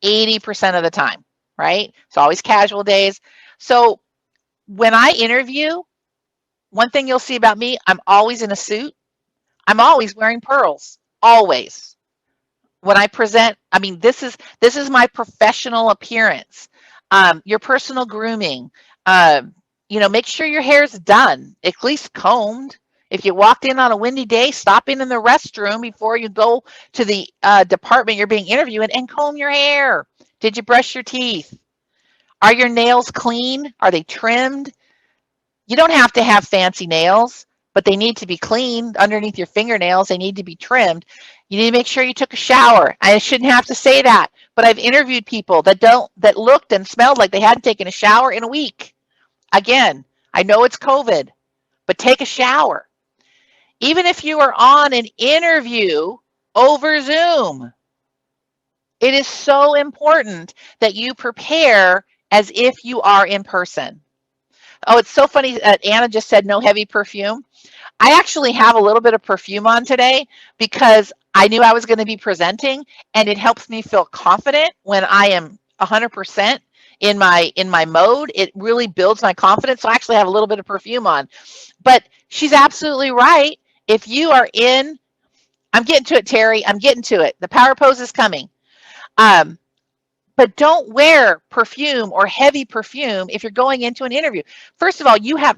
80% of the time, right? It's always casual days. So when I interview, one thing you'll see about me, I'm always in a suit. I'm always wearing pearls, always. When I present, I mean, this is my professional appearance. Your personal grooming, make sure your hair's done, at least combed. If you walked in on a windy day, stop in the restroom before you go to the department you're being interviewed and comb your hair. Did you brush your teeth? Are your nails clean? Are they trimmed? You don't have to have fancy nails, but they need to be cleaned underneath your fingernails. They need to be trimmed. You need to make sure you took a shower. I shouldn't have to say that, but I've interviewed people that looked and smelled like they hadn't taken a shower in a week. Again, I know it's COVID, but take a shower. Even if you are on an interview over Zoom, it is so important that you prepare as if you are in person. Oh, it's so funny. Anna just said no heavy perfume. I actually have a little bit of perfume on today because I knew I was going to be presenting, and it helps me feel confident when I am 100% in my mode. It really builds my confidence. So I actually have a little bit of perfume on. But she's absolutely right. If you are in, I'm getting to it, Terry. I'm getting to it. The power pose is coming. But don't wear perfume or heavy perfume if you're going into an interview. First of all, you have,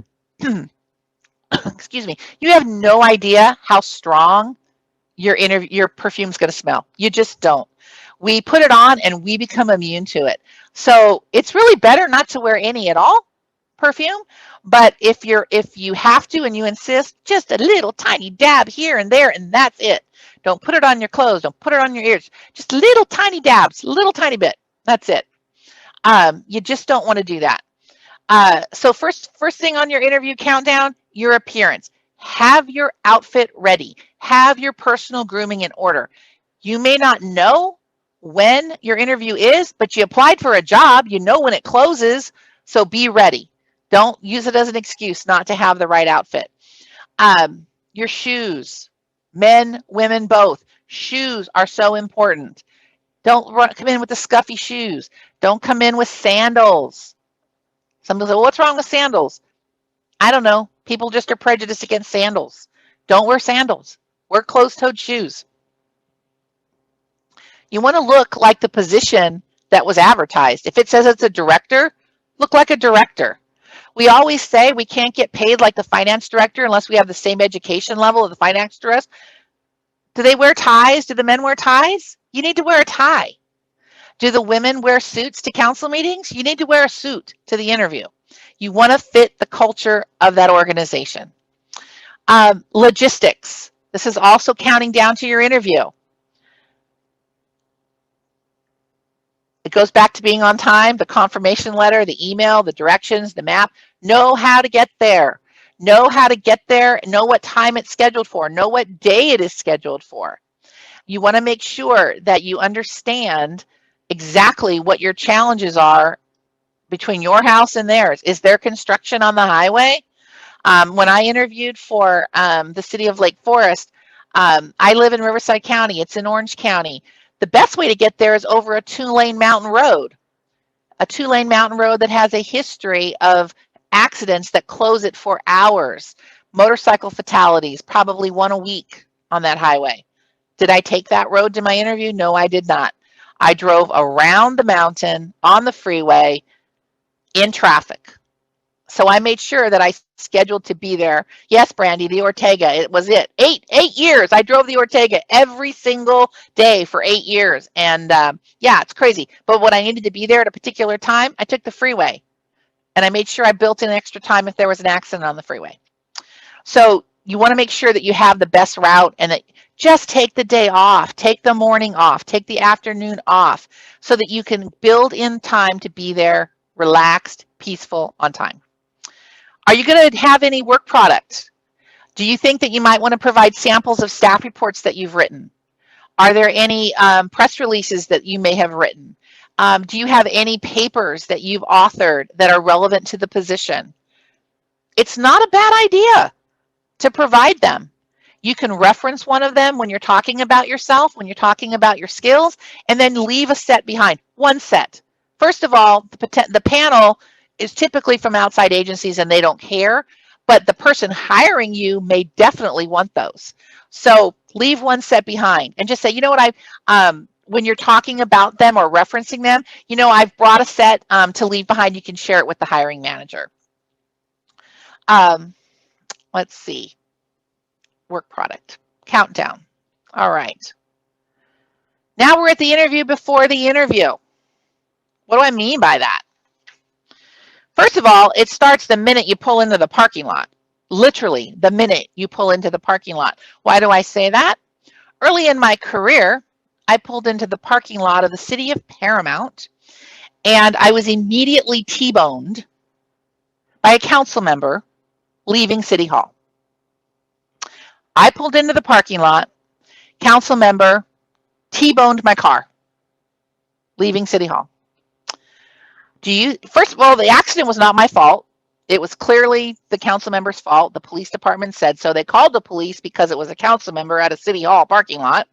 excuse me, you have no idea how strong your perfume's going to smell. You just don't. We put it on and we become immune to it. So it's really better not to wear any at all perfume. But if you have to and you insist, just a little tiny dab here and there, and that's it. Don't put it on your clothes. Don't put it on your ears. Just little tiny dabs, little tiny bit. That's it. You just don't want to do that. So first thing on your interview countdown, your appearance. Have your outfit ready. Have your personal grooming in order. You may not know when your interview is, but you applied for a job. You know when it closes, so be ready. Don't use it as an excuse not to have the right outfit. Your shoes, men, women, both. Shoes are so important. Don't come in with the scuffy shoes. Don't come in with sandals. Some people say, well, what's wrong with sandals? I don't know. People just are prejudiced against sandals. Don't wear sandals. Wear closed-toed shoes. You want to look like the position that was advertised. If it says it's a director, look like a director. We always say we can't get paid like the finance director unless we have the same education level of the finance director. Do they wear ties? Do the men wear ties? You need to wear a tie. Do the women wear suits to council meetings? You need to wear a suit to the interview. You want to fit the culture of that organization. Logistics. This is also counting down to your interview. It goes back to being on time, the confirmation letter, the email, the directions, the map. Know how to get there. Know how to get there. Know what time it's scheduled for. Know what day it is scheduled for. You want to make sure that you understand exactly what your challenges are between your house and theirs. Is there construction on the highway? When I interviewed for the city of Lake Forest, I live in Riverside County. It's in Orange County. The best way to get there is over a 2-lane mountain road. A 2-lane mountain road that has a history of accidents that close it for hours. Motorcycle fatalities, probably one a week on that highway. Did I take that road to my interview? No, I did not. I drove around the mountain on the freeway in traffic. So I made sure that I scheduled to be there. Yes, Brandy, the Ortega, it was it. Eight years. I drove the Ortega every single day for 8 years. And yeah, it's crazy. But when I needed to be there at a particular time, I took the freeway. And I made sure I built in extra time if there was an accident on the freeway. So you want to make sure that you have the best route and that just take the day off, take the morning off, take the afternoon off so that you can build in time to be there relaxed, peaceful, on time. Are you going to have any work product? Do you think that you might want to provide samples of staff reports that you've written? Are there any press releases that you may have written? Do you have any papers that you've authored that are relevant to the position? It's not a bad idea to provide them. You can reference one of them when you're talking about yourself, when you're talking about your skills, and then leave a set behind, one set. First of all, the panel is typically from outside agencies and they don't care, but the person hiring you may definitely want those. So leave one set behind and just say, you know what, when you're talking about them or referencing them, you know, I've brought a set to leave behind. You can share it with the hiring manager. Let's see. Work product. Countdown. All right. Now we're at the interview before the interview. What do I mean by that? First of all, it starts the minute you pull into the parking lot. Literally, the minute you pull into the parking lot. Why do I say that? Early in my career, I pulled into the parking lot of the city of Paramount, and I was immediately T-boned by a council member leaving City Hall. I pulled into the parking lot, council member T-boned my car, leaving City Hall. First of all, the accident was not my fault. It was clearly the council member's fault. The police department said so. They called the police because it was a council member at a City Hall parking lot.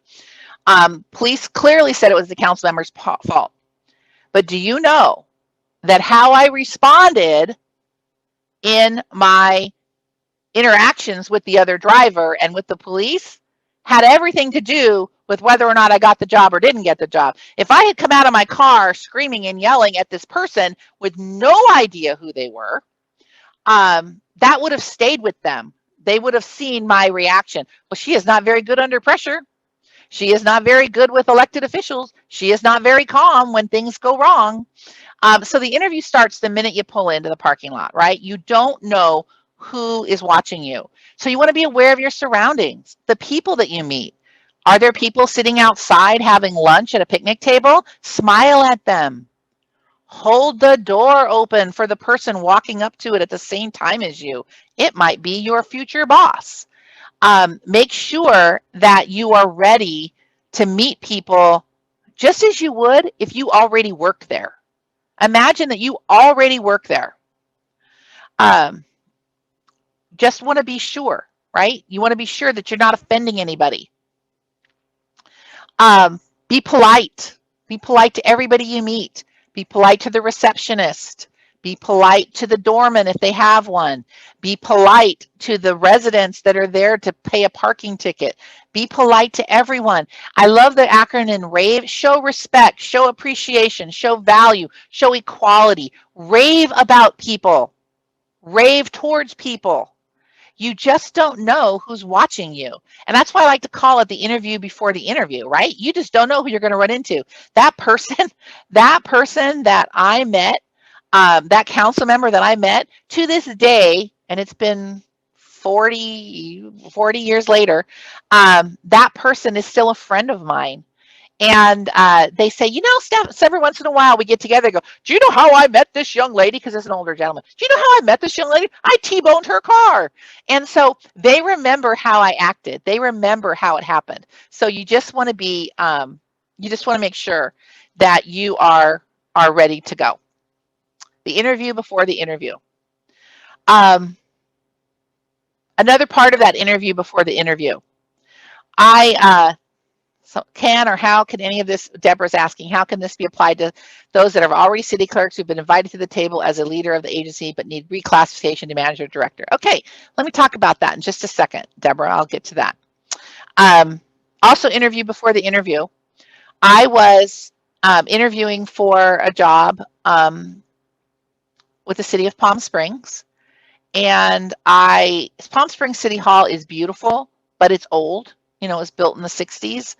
Police clearly said it was the council member's fault. But do you know that how I responded in my interactions with the other driver and with the police had everything to do with whether or not I got the job or didn't get the job. If I had come out of my car screaming and yelling at this person with no idea who they were, that would have stayed with them. They would have seen my reaction. Well, she is not very good under pressure. She is not very good with elected officials. She is not very calm when things go wrong. So the interview starts the minute you pull into the parking lot, right? You don't know who is watching you. So you want to be aware of your surroundings, the people that you meet. Are there people sitting outside having lunch at a picnic table? Smile at them. Hold the door open for the person walking up to it at the same time as you. It might be your future boss. Make sure that you are ready to meet people just as you would if you already worked there. Imagine that you already work there. Just want to be sure, right? You want to be sure that you're not offending anybody. Be polite. Be polite to everybody you meet. Be polite to the receptionist. Be polite to the doorman if they have one. Be polite to the residents that are there to pay a parking ticket. Be polite to everyone. I love the acronym RAVE. Show respect, show appreciation, show value, show equality. Rave about people. Rave towards people. You just don't know who's watching you. And that's why I like to call it the interview before the interview, right? You just don't know who you're going to run into. That person that I met, that council member that I met, to this day, and it's been 40 years later, that person is still a friend of mine. And they say, you know, Steph, every once in a while we get together and go, do you know how I met this young lady? Because it's an older gentleman. Do you know how I met this young lady? I T-boned her car. And so they remember how I acted. They remember how it happened. So you just want to be, you just want to make sure that you are ready to go. The interview before the interview. Another part of that interview before the interview. So can or how can any of this, Deborah's asking, how can this be applied to those that are already city clerks who've been invited to the table as a leader of the agency but need reclassification to manager or director? Okay, let me talk about that in just a second, Deborah. I'll get to that. Also interview before the interview. I was interviewing for a job with the city of Palm Springs. And Palm Springs City Hall is beautiful, but it's old. You know, it was built in the 60s.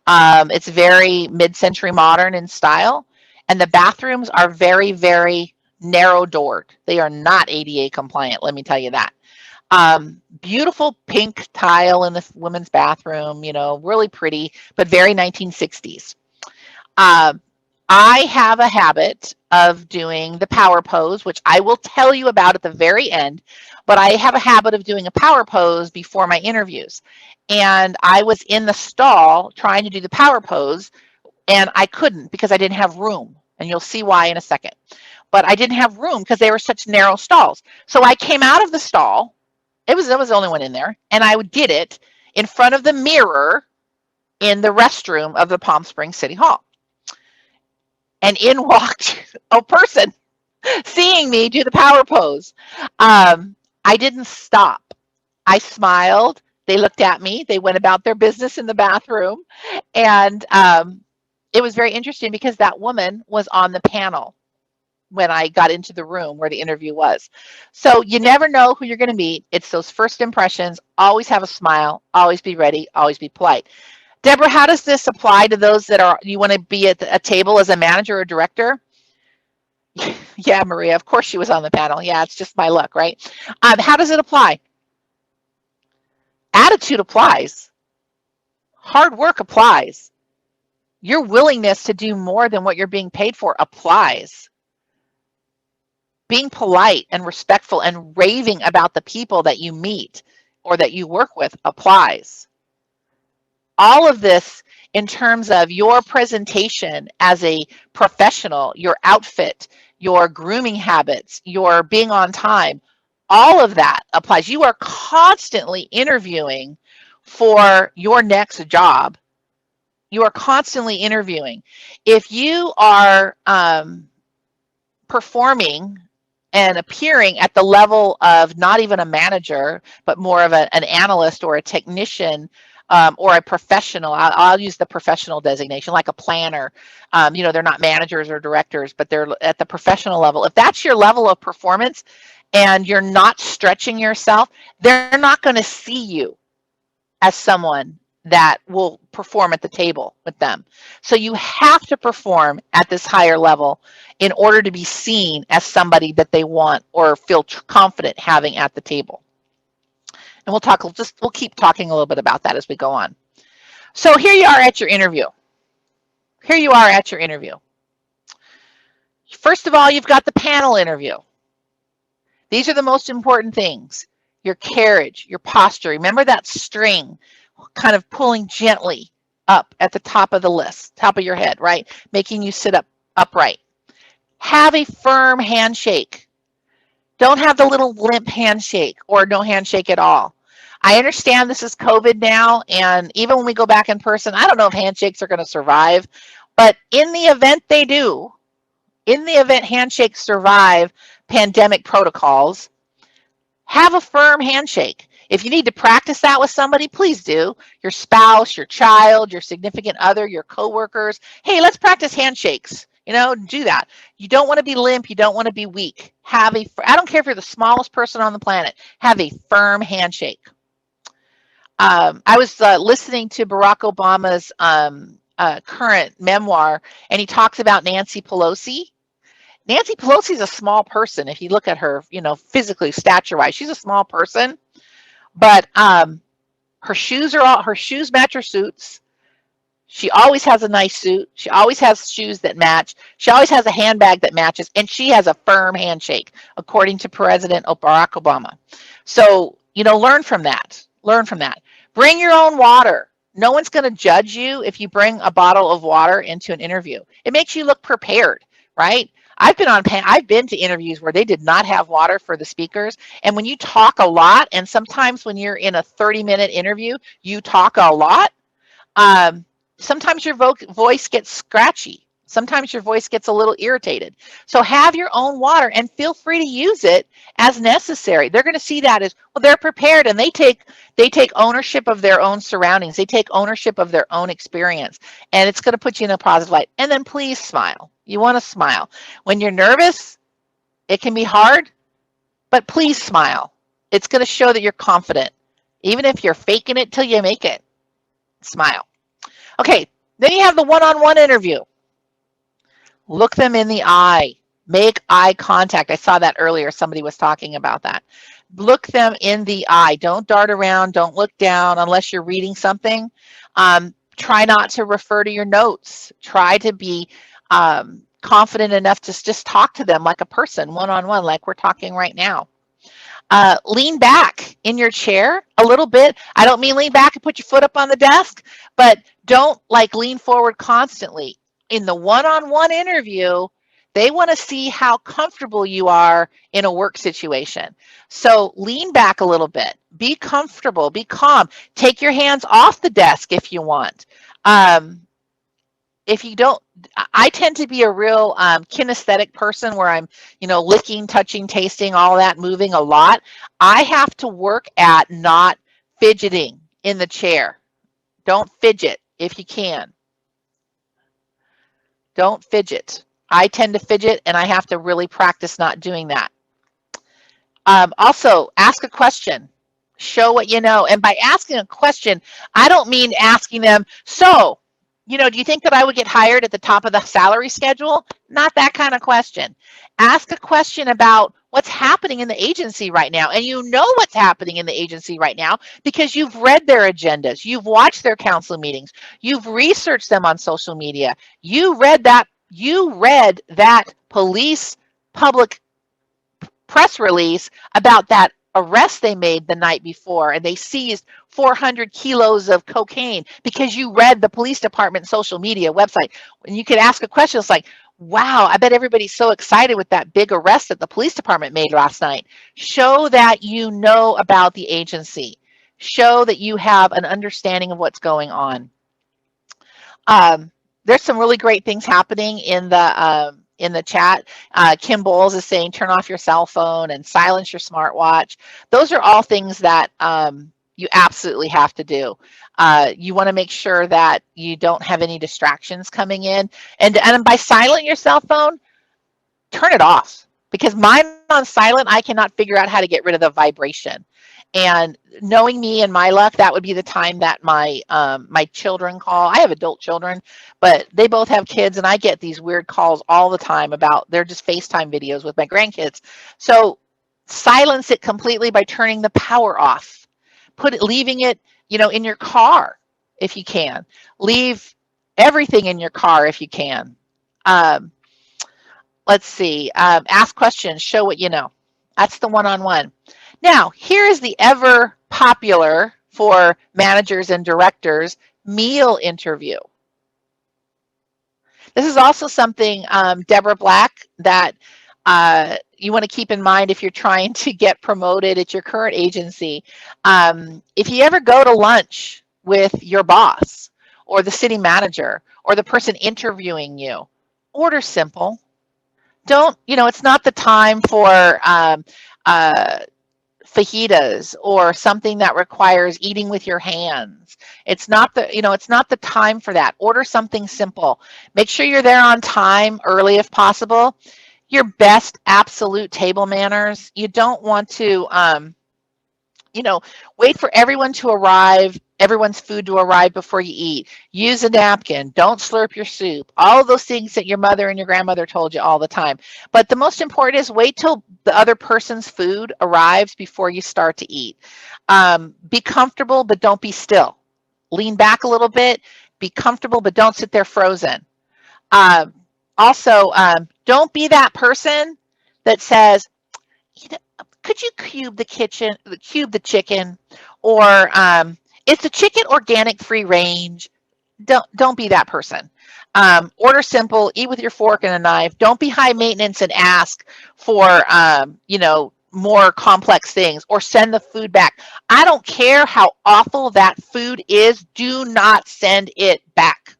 It's very mid-century modern in style. And the bathrooms are very, very narrow doored. They are not ADA compliant, let me tell you that. Beautiful pink tile in the women's bathroom, you know, really pretty, but very 1960s. I have a habit of doing the power pose, which I will tell you about at the very end, but I have a habit of doing a power pose before my interviews. And I was in the stall trying to do the power pose, and I couldn't because I didn't have room. And you'll see why in a second. But I didn't have room because they were such narrow stalls. So I came out of the stall. I was the only one in there. And I did it in front of the mirror in the restroom of the Palm Springs City Hall. And in walked a person seeing me do the power pose. I didn't stop. I smiled. They looked at me. They went about their business in the bathroom. And it was very interesting because that woman was on the panel when I got into the room where the interview was. So you never know who you're going to meet. It's those first impressions. Always have a smile. Always be ready. Always be polite. Deborah, how does this apply to those that you want to be at a table as a manager or director? Yeah, Maria, of course she was on the panel. Yeah, it's just my luck, right? How does it apply? Attitude applies. Hard work applies. Your willingness to do more than what you're being paid for applies. Being polite and respectful and raving about the people that you meet or that you work with applies. All of this in terms of your presentation as a professional, your outfit, your grooming habits, your being on time, all of that applies. You are constantly interviewing for your next job. You are constantly interviewing. If you are performing and appearing at the level of not even a manager, but more of an analyst or a technician or a professional, I'll use the professional designation, like a planner. You know, they're not managers or directors, but they're at the professional level. If that's your level of performance and you're not stretching yourself, they're not going to see you as someone that will perform at the table with them. So you have to perform at this higher level in order to be seen as somebody that they want or feel confident having at the table. And we'll keep talking a little bit about that as we go on. So here you are at your interview. Here you are at your interview. First of all, you've got the panel interview. These are the most important things. Your carriage, your posture. Remember that string kind of pulling gently up at the top of the list, top of your head, right? Making you sit up upright. Have a firm handshake. Don't have the little limp handshake or no handshake at all. I understand this is COVID now, and even when we go back in person, I don't know if handshakes are going to survive, but in the event they do, in the event handshakes survive pandemic protocols, have a firm handshake. If you need to practice that with somebody, please do. Your spouse, your child, your significant other, your coworkers. Hey, let's practice handshakes. You know, do that. You don't want to be limp. You don't want to be weak. I don't care if you're the smallest person on the planet. Have a firm handshake. I was listening to Barack Obama's current memoir, and he talks about Nancy Pelosi. Nancy Pelosi is a small person. If you look at her, you know, physically, stature-wise, she's a small person. But her shoes match her suits. She always has a nice suit. She always has shoes that match. She always has a handbag that matches, and she has a firm handshake, according to President Barack Obama. So, you know, learn from that. Learn from that. Bring your own water. No one's going to judge you if you bring a bottle of water into an interview. It makes you look prepared, right? I've been to interviews where they did not have water for the speakers. And when you talk a lot, and sometimes when you're in a 30-minute interview, you talk a lot, sometimes your voice gets scratchy. Sometimes your voice gets a little irritated. So have your own water and feel free to use it as necessary. They're going to see that as, well, they're prepared, and they take ownership of their own surroundings. They take ownership of their own experience, and it's going to put you in a positive light. And then please smile. You want to smile. When you're nervous, it can be hard, but please smile. It's going to show that you're confident. Even if you're faking it till you make it, smile. Okay, then you have the one-on-one interview. Look them in the eye. Make eye contact. I saw that earlier. Somebody was talking about that. Look them in the eye. Don't dart around. Don't look down unless you're reading something. Try not to refer to your notes. Try to be confident enough to just talk to them like a person, one-on-one, like we're talking right now. Lean back in your chair a little bit. I don't mean lean back and put your foot up on the desk, but don't like lean forward constantly. In the one-on-one interview, they want to see how comfortable you are in a work situation. So lean back a little bit. Be comfortable. Be calm. Take your hands off the desk if you want. If you don't, I tend to be a real kinesthetic person where I'm, licking, touching, tasting, all that, moving a lot. I have to work at not fidgeting in the chair. Don't fidget if you can. Don't fidget. I tend to fidget, and I have to really practice not doing that. Also, ask a question. Show what you know. And by asking a question, I don't mean asking them, so, do you think that I would get hired at the top of the salary schedule? Not that kind of question. Ask a question about what's happening in the agency right now. And you know what's happening in the agency right now because you've read their agendas. You've watched their council meetings. You've researched them on social media. You read that police public press release about that arrest they made the night before, and they seized 400 kilos of cocaine because you read the police department social media website. And you could ask a question, it's like, wow, I bet everybody's so excited with that big arrest that the police department made last night. Show that you know about the agency. Show that you have an understanding of what's going on. There's some really great things happening in the chat. Kim Bowles is saying, turn off your cell phone and silence your smartwatch. Those are all things that you absolutely have to do. You want to make sure that you don't have any distractions coming in. And by silent your cell phone, turn it off. Because mine on silent, I cannot figure out how to get rid of the vibration. And knowing me and my luck, that would be the time that my children call. I have adult children, but they both have kids, and I get these weird calls all the time about they're just FaceTime videos with my grandkids. So silence it completely by turning the power off. Leaving it, in your car if you can. Leave everything in your car if you can. Let's see. Ask questions. Show what you know. That's the one-on-one. Now, here is the ever popular for managers and directors meal interview. This is also something, Deborah Black, that you want to keep in mind if you're trying to get promoted at your current agency. If you ever go to lunch with your boss or the city manager or the person interviewing you, order simple. Don't, it's not the time for fajitas or something that requires eating with your hands. It's not the time for that. Order something simple. Make sure you're there on time, early if possible. Your best absolute table manners. You don't want to, wait for everyone to arrive, everyone's food to arrive before you eat. Use a napkin. Don't slurp your soup. All of those things that your mother and your grandmother told you all the time. But the most important is wait till the other person's food arrives before you start to eat. Be comfortable, but don't be still. Lean back a little bit. Be comfortable, but don't sit there frozen. Also, don't be that person that says, could you cube the chicken, or is the chicken organic, free range? Don't be that person. Order simple, eat with your fork and a knife. Don't be high maintenance and ask for more complex things or send the food back. I don't care how awful that food is. Do not send it back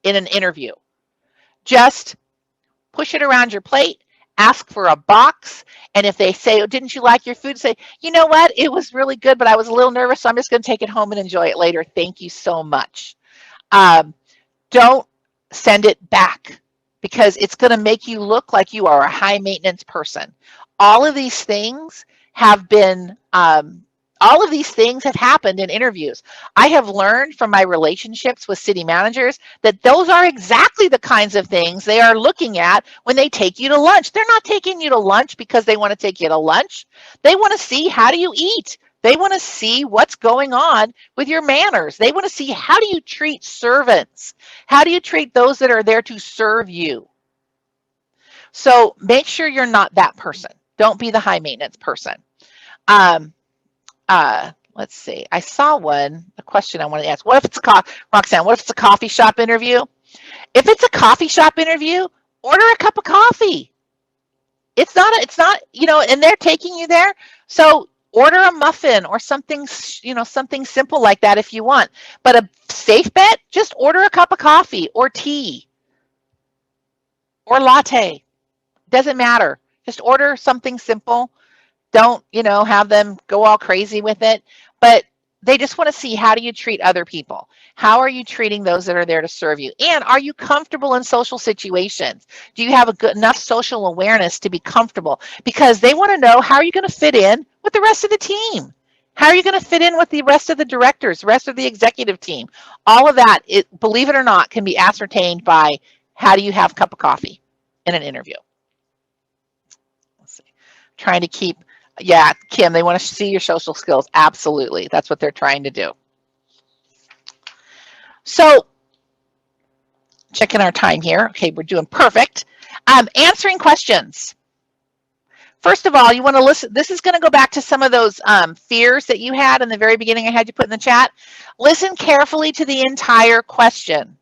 in an interview. Just push it around your plate, ask for a box, and if they say, oh, didn't you like your food, say, you know what, it was really good, but I was a little nervous, so I'm just going to take it home and enjoy it later. Thank you so much. Don't send it back, because it's going to make you look like you are a high maintenance person. All of these things have been all of these things have happened in interviews. I have learned from my relationships with city managers that those are exactly the kinds of things they are looking at when they take you to lunch. They're not taking you to lunch because they want to take you to lunch. They want to see, how do you eat? They want to see what's going on with your manners. They want to see, how do you treat servants? How do you treat those that are there to serve you? So make sure you're not that person. Don't be the high maintenance person. Let's see. I saw a question I wanted to ask. What if it's Roxanne, what if it's a coffee shop interview? If it's a coffee shop interview, order a cup of coffee. It's not, and they're taking you there. So order a muffin or something, something simple like that if you want. But a safe bet, just order a cup of coffee or tea or latte. Doesn't matter. Just order something simple. Don't, have them go all crazy with it. But they just want to see, how do you treat other people? How are you treating those that are there to serve you? And are you comfortable in social situations? Do you have a good enough social awareness to be comfortable? Because they want to know, how are you going to fit in with the rest of the team? How are you going to fit in with the rest of the directors, the rest of the executive team? All of that, believe it or not, can be ascertained by, how do you have a cup of coffee in an interview? Let's see. Trying to keep, yeah, Kim, they want to see your social skills. Absolutely. That's what they're trying to do. So checking our time here. Okay, we're doing perfect. Answering questions. First of all, you want to listen. This is going to go back to some of those fears that you had in the very beginning. I had you put in the chat. Listen carefully to the entire question.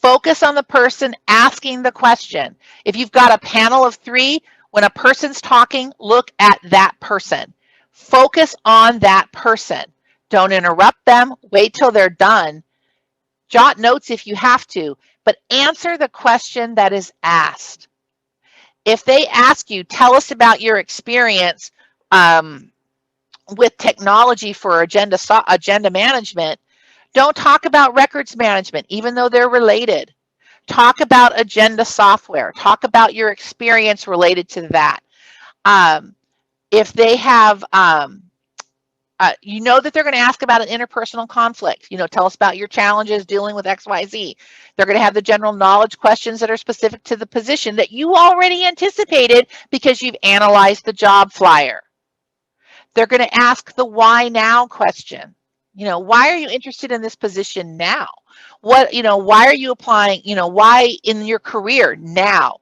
Focus on the person asking the question. If you've got a panel of 3, when a person's talking, look at that person. Focus on that person. Don't interrupt them. Wait till they're done. Jot notes if you have to, but answer the question that is asked. If they ask you, tell us about your experience with technology for agenda management, don't talk about records management, even though they're related. Talk about agenda software. Talk about your experience related to that. If they have, you know that they're going to ask about an interpersonal conflict. Tell us about your challenges dealing with XYZ. They're going to have the general knowledge questions that are specific to the position that you already anticipated because you've analyzed the job flyer. They're going to ask the why now question. Why are you interested in this position now? Why are you applying? Why in your career now?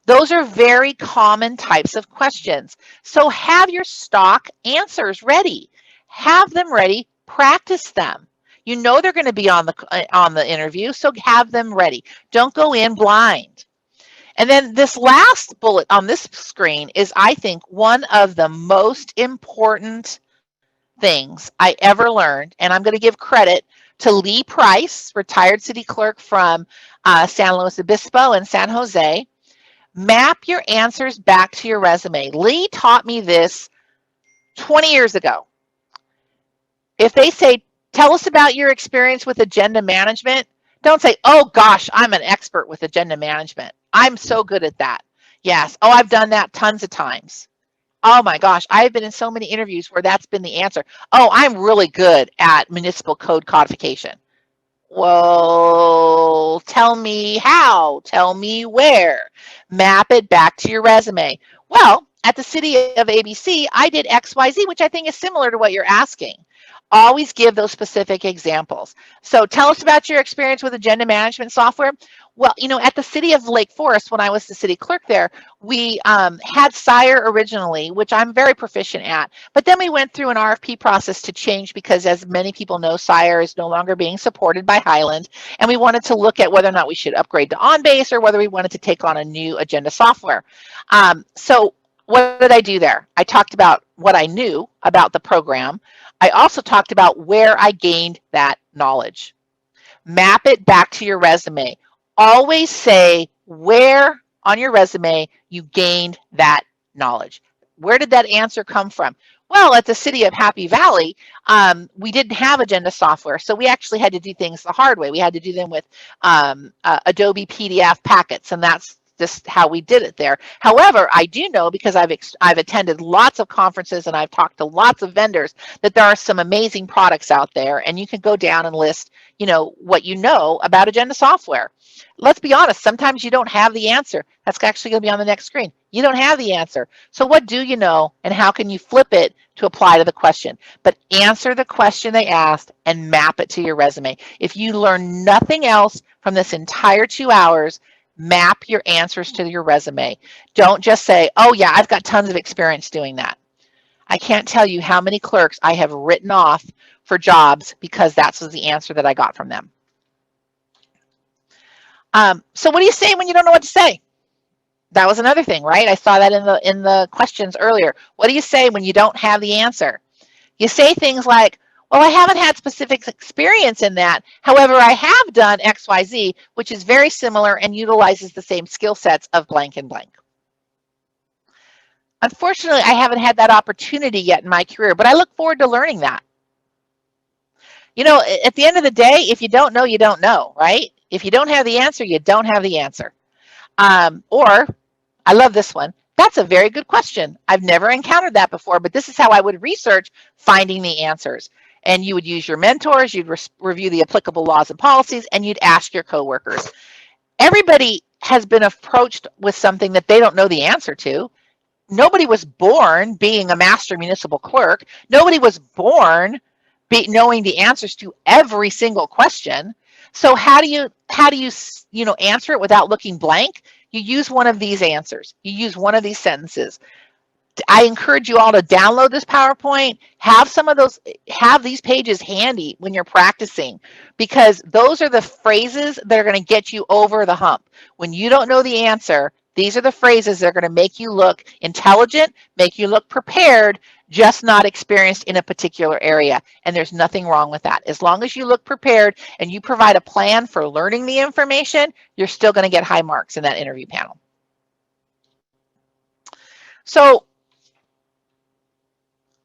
Those are very common types of questions. So have your stock answers ready. Have them ready. Practice them. They're going to be on the interview, so have them ready. Don't go in blind. And then this last bullet on this screen is, I think, one of the most important things I ever learned, and I'm going to give credit to Lee Price, retired city clerk from San Luis Obispo and San Jose. Map your answers back to your resume. Lee taught me this 20 years ago. If they say, tell us about your experience with agenda management, don't say, oh gosh, I'm an expert with agenda management. I'm so good at that. Yes. Oh, I've done that tons of times. Oh my gosh, I've been in so many interviews where that's been the answer. Oh, I'm really good at municipal code codification. Well, tell me how, tell me where. Map it back to your resume. Well, at the city of ABC, I did XYZ, which I think is similar to what you're asking. Always give those specific examples. So tell us about your experience with agenda management software. Well, at the city of Lake Forest, when I was the city clerk there, we had Sire originally, which I'm very proficient at. But then we went through an RFP process to change because, as many people know, Sire is no longer being supported by Highland. And we wanted to look at whether or not we should upgrade to OnBase or whether we wanted to take on a new agenda software. So what did I do there? I talked about what I knew about the program. I also talked about where I gained that knowledge. Map it back to your resume. Always say where on your resume you gained that knowledge. Where did that answer come from? Well, at the city of Happy Valley, we didn't have agenda software, so we actually had to do things the hard way. We had to do them with Adobe PDF packets, and that's just how we did it there. However, I do know, because I've attended lots of conferences and I've talked to lots of vendors, that there are some amazing products out there, and you can go down and list, what you know about agenda software. Let's be honest, sometimes you don't have the answer. That's actually going to be on the next screen. You don't have the answer. So what do you know, and how can you flip it to apply to the question? But answer the question they asked and map it to your resume. If you learn nothing else from this entire 2 hours, map your answers to your resume. Don't just say, oh yeah, I've got tons of experience doing that. I can't tell you how many clerks I have written off for jobs because that was the answer that I got from them. So what do you say when you don't know what to say? That was another thing, right? I saw that in the questions earlier. What do you say when you don't have the answer? You say things like, well, I haven't had specific experience in that. However, I have done XYZ, which is very similar and utilizes the same skill sets of blank and blank. Unfortunately, I haven't had that opportunity yet in my career, but I look forward to learning that. At the end of the day, if you don't know, you don't know, right? If you don't have the answer, you don't have the answer. Or, I love this one. That's a very good question. I've never encountered that before, but this is how I would research finding the answers. And you would use your mentors, you'd review the applicable laws and policies, and you'd ask your coworkers. Everybody has been approached with something that they don't know the answer to. Nobody was born being a master municipal clerk. Nobody was born knowing the answers to every single question. So how do you answer it without looking blank? You use one of these answers. You use one of these sentences. I encourage you all to download this PowerPoint, have these pages handy when you're practicing, because those are the phrases that are going to get you over the hump. When you don't know the answer, these are the phrases that are going to make you look intelligent, make you look prepared, just not experienced in a particular area. And there's nothing wrong with that. As long as you look prepared and you provide a plan for learning the information, you're still going to get high marks in that interview panel. So,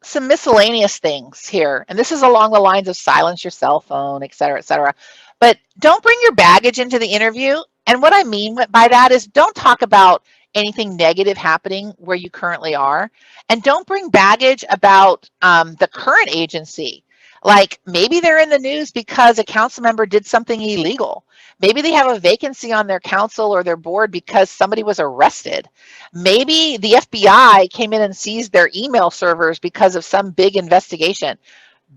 some miscellaneous things here, and this is along the lines of silence your cell phone, et cetera, but don't bring your baggage into the interview. And what I mean by that is, don't talk about anything negative happening where you currently are, and don't bring baggage about the current agency. Like, maybe they're in the news because a council member did something illegal. Maybe they have a vacancy on their council or their board because somebody was arrested. Maybe the FBI came in and seized their email servers because of some big investigation.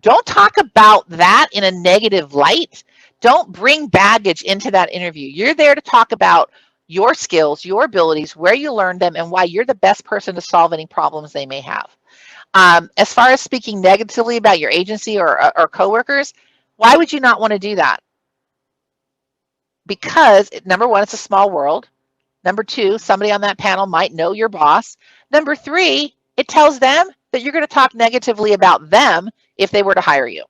Don't talk about that in a negative light. Don't bring baggage into that interview. You're there to talk about your skills, your abilities, where you learned them, and why you're the best person to solve any problems they may have. As far as speaking negatively about your agency or coworkers, why would you not want to do that? Because, number one, it's a small world. Number two, somebody on that panel might know your boss. Number three, it tells them that you're going to talk negatively about them if they were to hire you.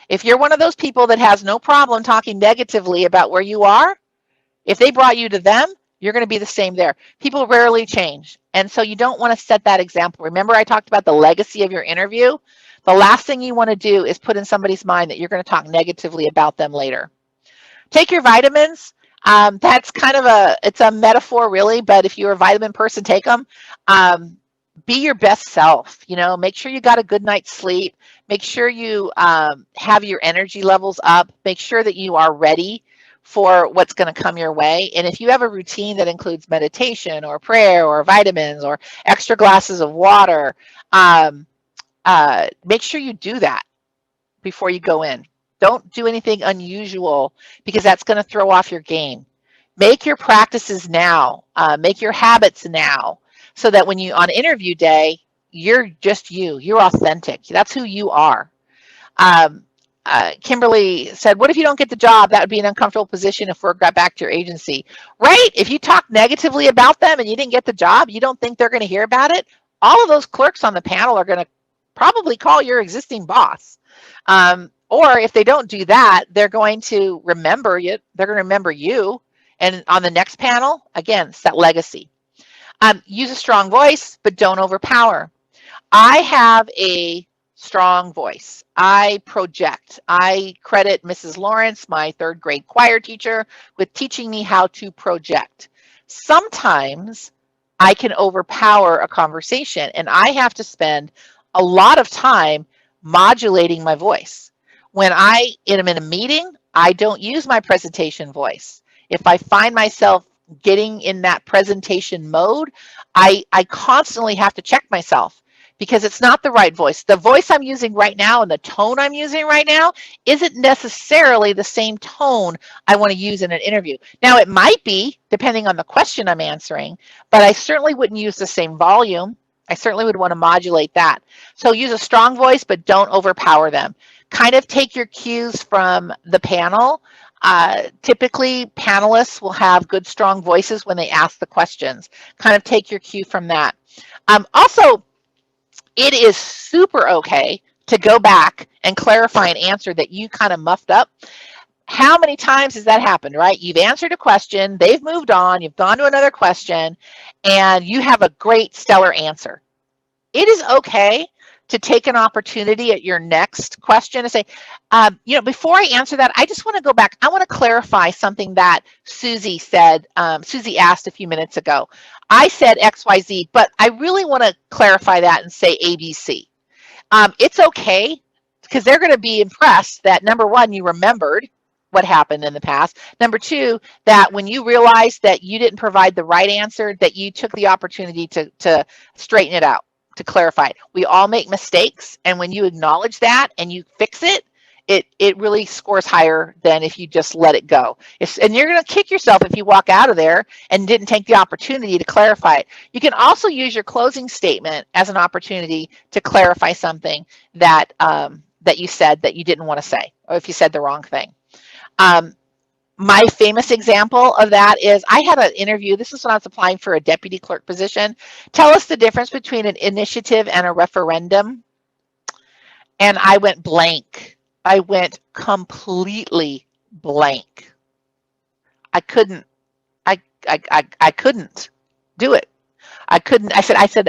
If you're one of those people that has no problem talking negatively about where you are, if they brought you to them, you're going to be the same there. People rarely change. And so you don't want to set that example. Remember, I talked about the legacy of your interview? The last thing you want to do is put in somebody's mind that you're going to talk negatively about them later. Take your vitamins. That's kind of it's a metaphor really, but if you're a vitamin person, take them. Be your best self, make sure you got a good night's sleep. Make sure you have your energy levels up. Make sure that you are ready for what's going to come your way. And if you have a routine that includes meditation or prayer or vitamins or extra glasses of water, make sure you do that before you go in. Don't do anything unusual, because that's going to throw off your game. Make your practices now. Make your habits now, so that when you on interview day, you're just you. You're authentic. That's who you are. Kimberly said, what if you don't get the job? That would be an uncomfortable position if we got back to your agency. Right? If you talk negatively about them and you didn't get the job, you don't think they're going to hear about it? All of those clerks on the panel are going to probably call your existing boss. Or if they don't do that, they're going to remember you. They're going to remember you. And on the next panel, again, set legacy. Use a strong voice, but don't overpower. I have a strong voice. I project. I credit Mrs. Lawrence, my third grade choir teacher, with teaching me how to project. Sometimes I can overpower a conversation, and I have to spend a lot of time modulating my voice. When I am in a meeting, I don't use my presentation voice. If I find myself getting in that presentation mode, I constantly have to check myself because it's not the right voice. The voice I'm using right now and the tone I'm using right now isn't necessarily the same tone I want to use in an interview. Now, it might be, depending on the question I'm answering, but I certainly wouldn't use the same volume. I certainly would want to modulate that. So use a strong voice, but don't overpower them. Kind of take your cues from the panel. Typically, panelists will have good, strong voices when they ask the questions. Kind of take your cue from that. Also, it is super okay to go back and clarify an answer that you kind of muffed up. How many times has that happened, right? You've answered a question, they've moved on, you've gone to another question, and you have a great, stellar answer. It is okay to take an opportunity at your next question and say, before I answer that, I just want to go back. I want to clarify something that Susie said, Susie asked a few minutes ago. I said XYZ, but I really want to clarify that and say ABC. It's okay because they're going to be impressed that, number one, you remembered what happened in the past. Number two, that when you realized that you didn't provide the right answer, that you took the opportunity to straighten it out, to clarify it. We all make mistakes, and when you acknowledge that and you fix it, it really scores higher than if you just let it go. And you're going to kick yourself if you walk out of there and didn't take the opportunity to clarify it. You can also use your closing statement as an opportunity to clarify something that that you said that you didn't want to say, or if you said the wrong thing. My famous example of that is I had an interview. This is when I was applying for a deputy clerk position. Tell us the difference between an initiative and a referendum. And I went blank. I went completely blank. I couldn't do it. I couldn't. I said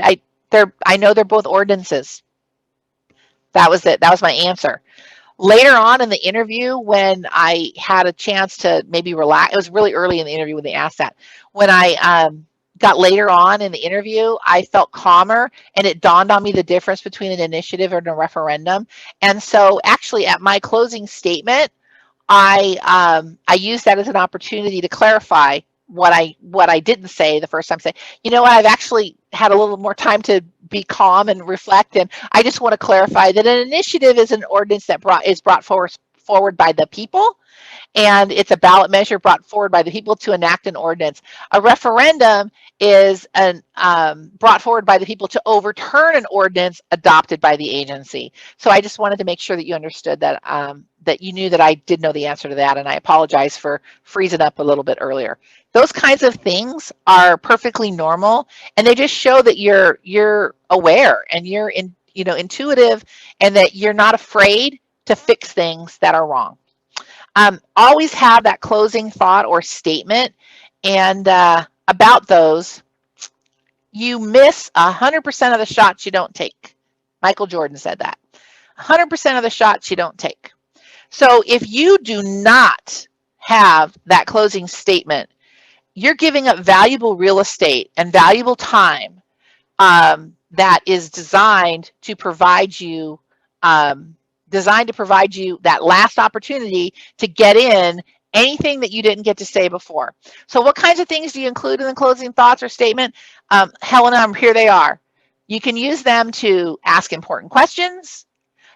I know they're both ordinances. That was it. That was my answer. Later on in the interview, when I had a chance to maybe relax, it was really early in the interview when they asked that. When I got later on in the interview, I felt calmer, and it dawned on me the difference between an initiative and a referendum. And so actually at my closing statement, I used that as an opportunity to clarify what I didn't say the first time. Say, you know what, I've actually had a little more time to be calm and reflect, and I just want to clarify that an initiative is an ordinance that is brought forward by the people, and it's a ballot measure brought forward by the people to enact an ordinance. A referendum is brought forward by the people to overturn an ordinance adopted by the agency. So I just wanted to make sure that you understood that that you knew that I did know the answer to that, and I apologize for freezing up a little bit earlier. Those kinds of things are perfectly normal, and they just show that you're aware and you're intuitive, and that you're not afraid to fix things that are wrong. Always have that closing thought or statement, and about those, you miss 100% of the shots you don't take. Michael Jordan said that. 100% of the shots you don't take. So if you do not have that closing statement, you're giving up valuable real estate and valuable time that is designed to provide you that last opportunity to get in anything that you didn't get to say before. So what kinds of things do you include in the closing thoughts or statement? Helena, here they are. You can use them to ask important questions.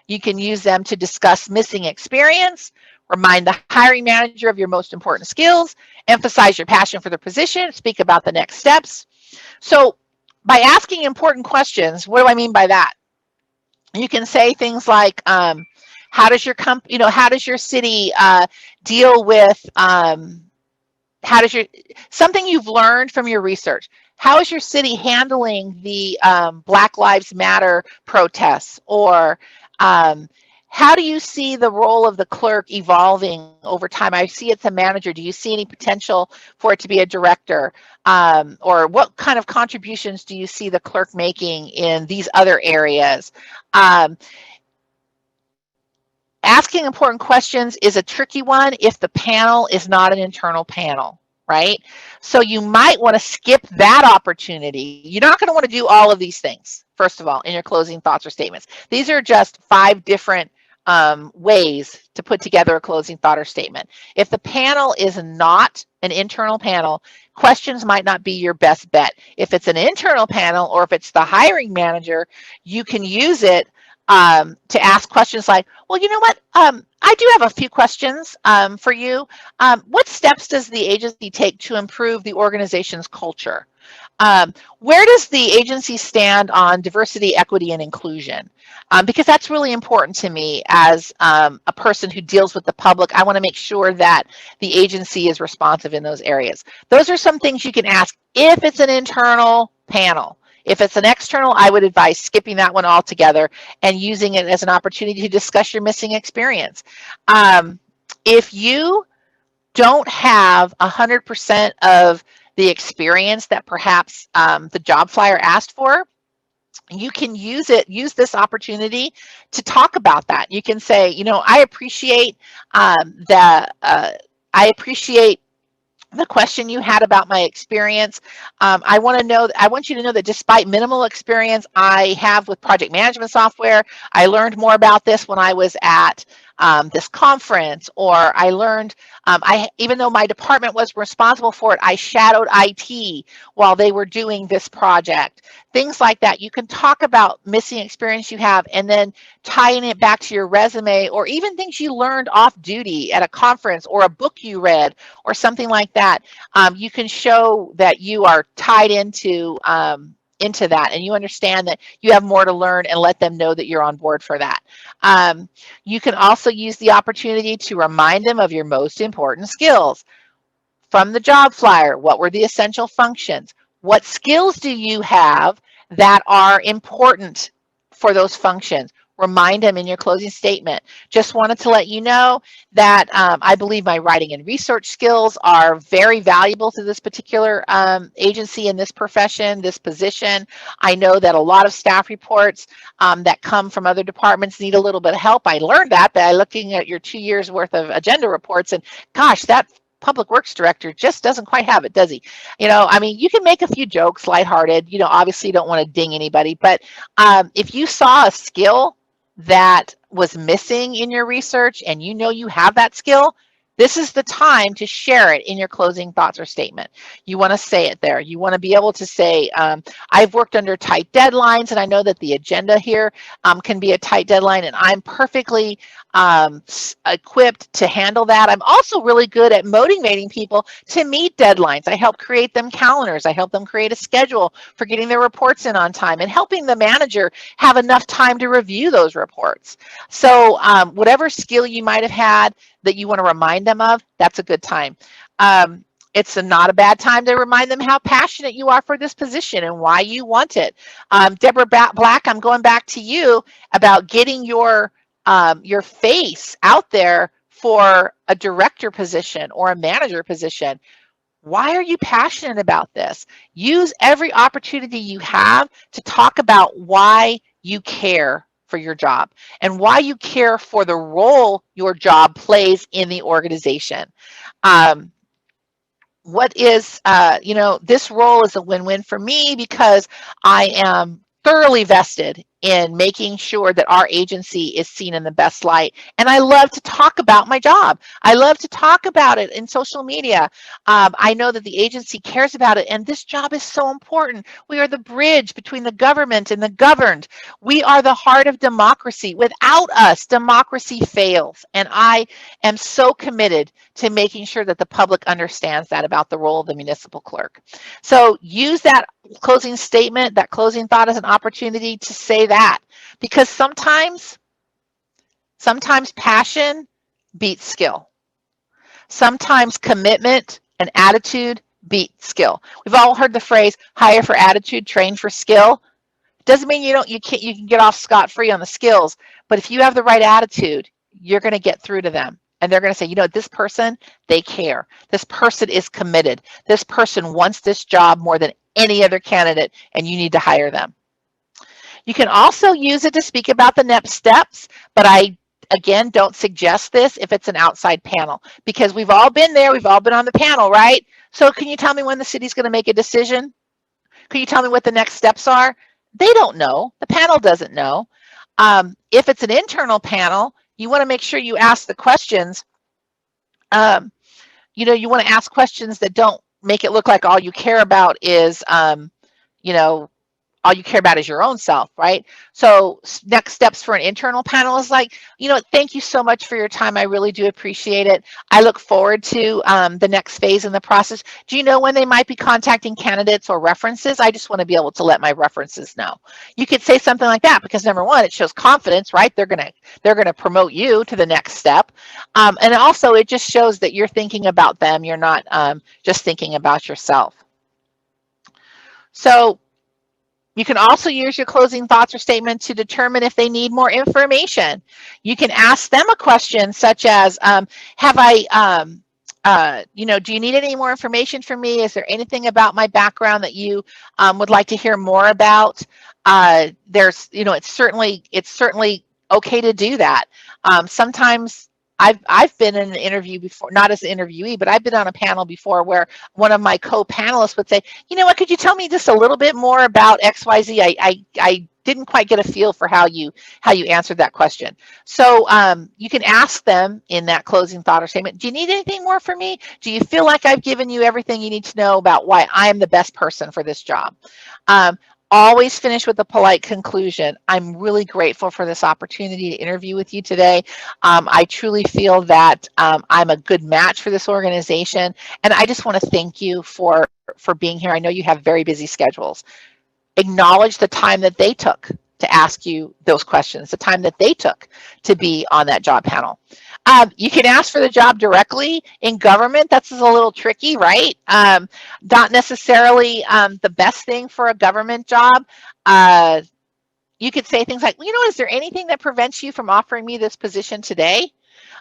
You can use them to discuss missing experience, remind the hiring manager of your most important skills, emphasize your passion for the position, speak about the next steps. So by asking important questions, what do I mean by that? You can say things like, how does your city deal with, something you've learned from your research? How is your city handling the Black Lives Matter protests? Or How do you see the role of the clerk evolving over time? I see it's a manager. Do you see any potential for it to be a director? Or what kind of contributions do you see the clerk making in these other areas? Asking important questions is a tricky one if the panel is not an internal panel, right? So you might want to skip that opportunity. You're not going to want to do all of these things, first of all, in your closing thoughts or statements. These are just 5 different ways to put together a closing thought or statement. If the panel is not an internal panel, questions might not be your best bet. If it's an internal panel or if it's the hiring manager, you can use it to ask questions like, well, you know what? I do have a few questions for you. What steps does the agency take to improve the organization's culture? Where does the agency stand on diversity, equity, and inclusion? Because that's really important to me as a person who deals with the public. I want to make sure that the agency is responsive in those areas. Those are some things you can ask if it's an internal panel. If it's an external, I would advise skipping that one altogether and using it as an opportunity to discuss your missing experience. If you don't have 100% of the experience that perhaps the job flyer asked for, you can use this opportunity to talk about that. You can say, you know, I appreciate the question you had about my experience. I want you to know that despite minimal experience I have with project management software, I learned more about this when I was at this conference, or I learned, even though my department was responsible for it, I shadowed IT while they were doing this project. Things like that. You can talk about missing experience you have and then tying it back to your resume, or even things you learned off duty at a conference or a book you read or something like that. You can show that you are tied into that, and you understand that you have more to learn, and let them know that you're on board for that. You can also use the opportunity to remind them of your most important skills. From the job flyer, what were the essential functions? What skills do you have that are important for those functions? Remind them in your closing statement. Just wanted to let you know that I believe my writing and research skills are very valuable to this particular agency in this profession, this position. I know that a lot of staff reports that come from other departments need a little bit of help. I learned that by looking at your 2 years worth of agenda reports, and gosh, that public works director just doesn't quite have it, does he? You know, I mean, you can make a few jokes lighthearted, you know, obviously you don't want to ding anybody, but if you saw a skill that was missing in your research and you know you have that skill, this is the time to share it in your closing thoughts or statement. You want to say it there. You want to be able to say, I've worked under tight deadlines, and I know that the agenda here can be a tight deadline, and I'm perfectly equipped to handle that. I'm also really good at motivating people to meet deadlines. I help create them calendars. I help them create a schedule for getting their reports in on time, and helping the manager have enough time to review those reports. So whatever skill you might have had that you want to remind them of, that's a good time. It's not a bad time to remind them how passionate you are for this position and why you want it. Deborah Black, I'm going back to you about getting your face out there for a director position or a manager position. Why are you passionate about this? Use every opportunity you have to talk about why you care for your job and why you care for the role your job plays in the organization. This role is a win-win for me because I am thoroughly vested in making sure that our agency is seen in the best light. And I love to talk about my job. I love to talk about it in social media. I know that the agency cares about it, and this job is so important. We are the bridge between the government and the governed. We are the heart of democracy. Without us, democracy fails. And I am so committed to making sure that the public understands that about the role of the municipal clerk. So use that closing statement, that closing thought as an opportunity to say that, because sometimes passion beats skill. Sometimes commitment and attitude beat skill. We've all heard the phrase, hire for attitude, train for skill. Doesn't mean you can get off scot-free on the skills, but if you have the right attitude, you're going to get through to them. And they're going to say, you know, this person, they care. This person is committed. This person wants this job more than any other candidate, and you need to hire them. You can also use it to speak about the next steps, but I, again, don't suggest this if it's an outside panel, because we've all been there. We've all been on the panel, right? So can you tell me when the city's going to make a decision? Can you tell me what the next steps are? They don't know. The panel doesn't know. If it's an internal panel, you want to make sure you ask the questions. You know, you want to ask questions that don't make it look like all you care about is, you know, all you care about is your own self, right? So next steps for an internal panel is like, you know, thank you so much for your time. I really do appreciate it. I look forward to the next phase in the process. Do you know when they might be contacting candidates or references? I just want to be able to let my references know. You could say something like that because number one, it shows confidence, right? They're gonna promote you to the next step, and also it just shows that you're thinking about them. You're not just thinking about yourself. So you can also use your closing thoughts or statement to determine if they need more information. You can ask them a question such as, you know, do you need any more information from me? Is there anything about my background that you would like to hear more about? There's, you know, it's certainly okay to do that. Sometimes I've been in an interview before, not as an interviewee, but I've been on a panel before where one of my co-panelists would say, you know what, could you tell me just a little bit more about XYZ? I didn't quite get a feel for how you answered that question. So you can ask them in that closing thought or statement, do you need anything more from me? Do you feel like I've given you everything you need to know about why I'm the best person for this job? Always finish with a polite conclusion. I'm really grateful for this opportunity to interview with you today. I truly feel that I'm a good match for this organization, and I just want to thank you for being here. I know you have very busy schedules. Acknowledge the time that they took to ask you those questions, the time that they took to be on that job panel. You can ask for the job directly in government. That's a little tricky, right? Not necessarily the best thing for a government job. You could say things like, you know, is there anything that prevents you from offering me this position today?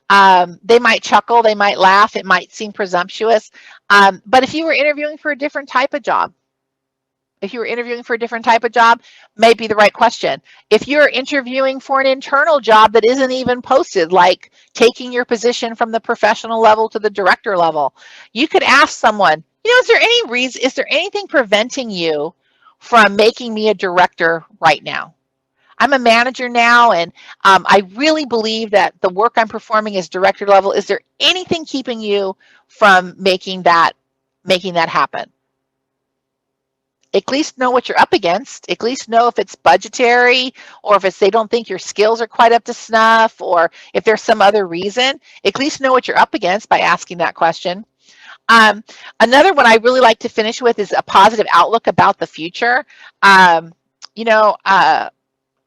They might chuckle, they might laugh, it might seem presumptuous. But if you were interviewing for a different type of job, may be the right question. If you're interviewing for an internal job that isn't even posted, like taking your position from the professional level to the director level, you could ask someone, you know, is there anything preventing you from making me a director right now? I'm a manager now, and I really believe that the work I'm performing is director level. Is there anything keeping you from making that happen? At least know what you're up against. At least know if it's budgetary, or if they don't think your skills are quite up to snuff, or if there's some other reason. At least know what you're up against by asking that question. Another one I really like to finish with is a positive outlook about the future. You know,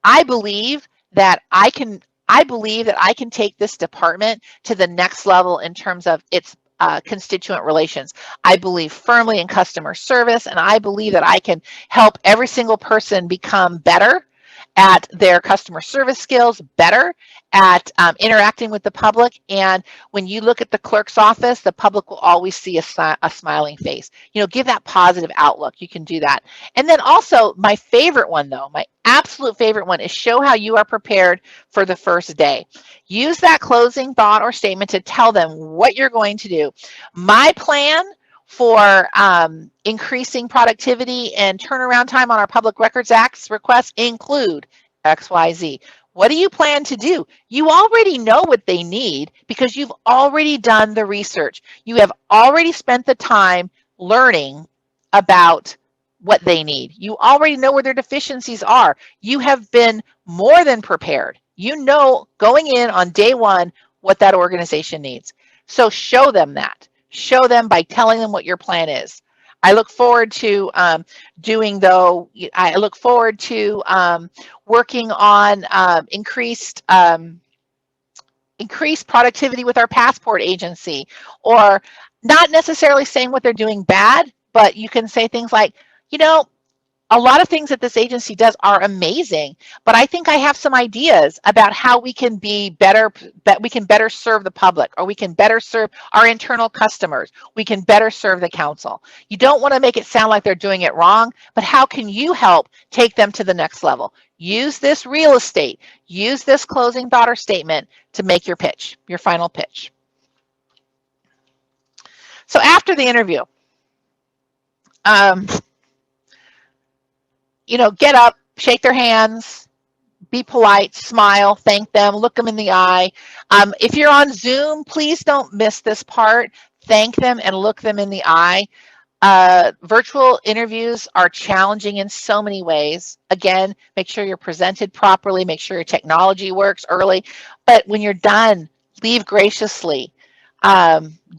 I believe that I can take this department to the next level in terms of its constituent relations. I believe firmly in customer service, and I believe that I can help every single person become better at their customer service skills, better at interacting with the public. And when you look at the clerk's office, the public will always see a smiling face. You know, give that positive outlook. You can do that. And then also, my favorite one though, my absolute favorite one, is show how you are prepared for the first day. Use that closing thought or statement to tell them what you're going to do. My plan for increasing productivity and turnaround time on our Public Records Act requests include XYZ. What do you plan to do? You already know what they need because you've already done the research. You have already spent the time learning about what they need. You already know where their deficiencies are. You have been more than prepared. You know going in on day one what that organization needs. So show them that. Show them by telling them what your plan is. I look forward to working on increased productivity with our passport agency, or not necessarily saying what they're doing bad, but you can say things like, you know, a lot of things that this agency does are amazing, but I think I have some ideas about how we can be better, that we can better serve the public, or we can better serve our internal customers. We can better serve the council. You don't want to make it sound like they're doing it wrong, but how can you help take them to the next level? Use this real estate, use this closing thought or statement to make your pitch, your final pitch. So after the interview, you know, get up, shake their hands, be polite, smile, thank them, look them in the eye. If you're on Zoom, please don't miss this part. Thank them and look them in the eye. Virtual interviews are challenging in so many ways. Again, make sure you're presented properly, make sure your technology works early, but when you're done, leave graciously.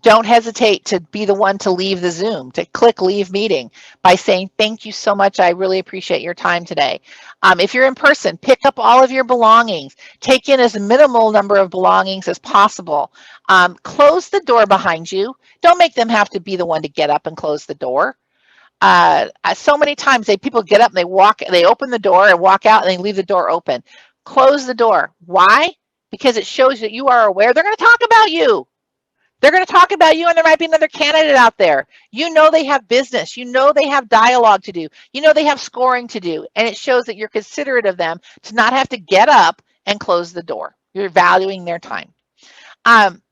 Don't hesitate to be the one to leave the Zoom, to click leave meeting by saying, thank you so much. I really appreciate your time today. If you're in person, pick up all of your belongings. Take in as minimal number of belongings as possible. Close the door behind you. Don't make them have to be the one to get up and close the door. So many times people get up and they open the door and walk out and they leave the door open. Close the door. Why? Because it shows that you are aware they're going to talk about you. They're going to talk about you, and there might be another candidate out there. You know they have business. You know they have dialogue to do. You know they have scoring to do. And it shows that you're considerate of them to not have to get up and close the door. You're valuing their time.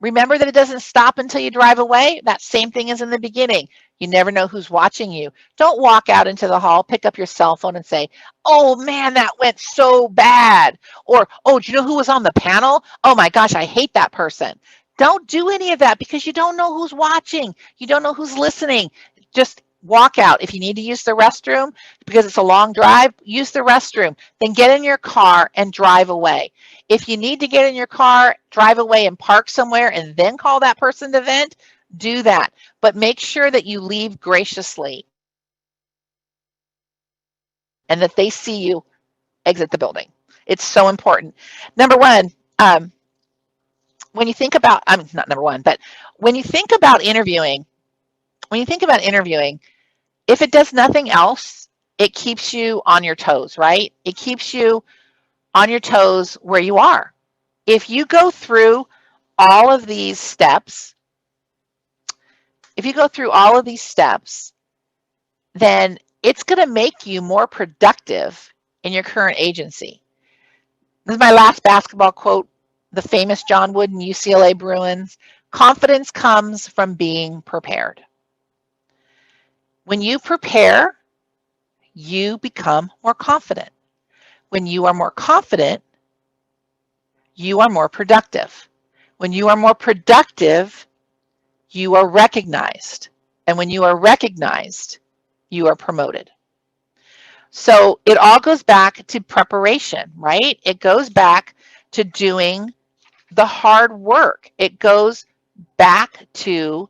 Remember that it doesn't stop until you drive away. That same thing is in the beginning. You never know who's watching you. Don't walk out into the hall, pick up your cell phone and say, oh man, that went so bad. Or, oh, do you know who was on the panel? Oh my gosh, I hate that person. Don't do any of that because you don't know who's watching. You don't know who's listening. Just walk out. If you need to use the restroom because it's a long drive, use the restroom. Then get in your car and drive away. If you need to get in your car, drive away and park somewhere and then call that person to vent, do that. But make sure that you leave graciously and that they see you exit the building. It's so important. Number one, when you think about, not number one, but when you think about interviewing, if it does nothing else, it keeps you on your toes, right? It keeps you on your toes where you are. If you go through all of these steps, then it's going to make you more productive in your current agency. This is my last basketball quote, the famous John Wooden, UCLA Bruins. Confidence comes from being prepared. When you prepare, you become more confident. When you are more confident, you are more productive. When you are more productive, you are recognized. And when you are recognized, you are promoted. So it all goes back to preparation, right? It goes back to doing the hard work. It goes back to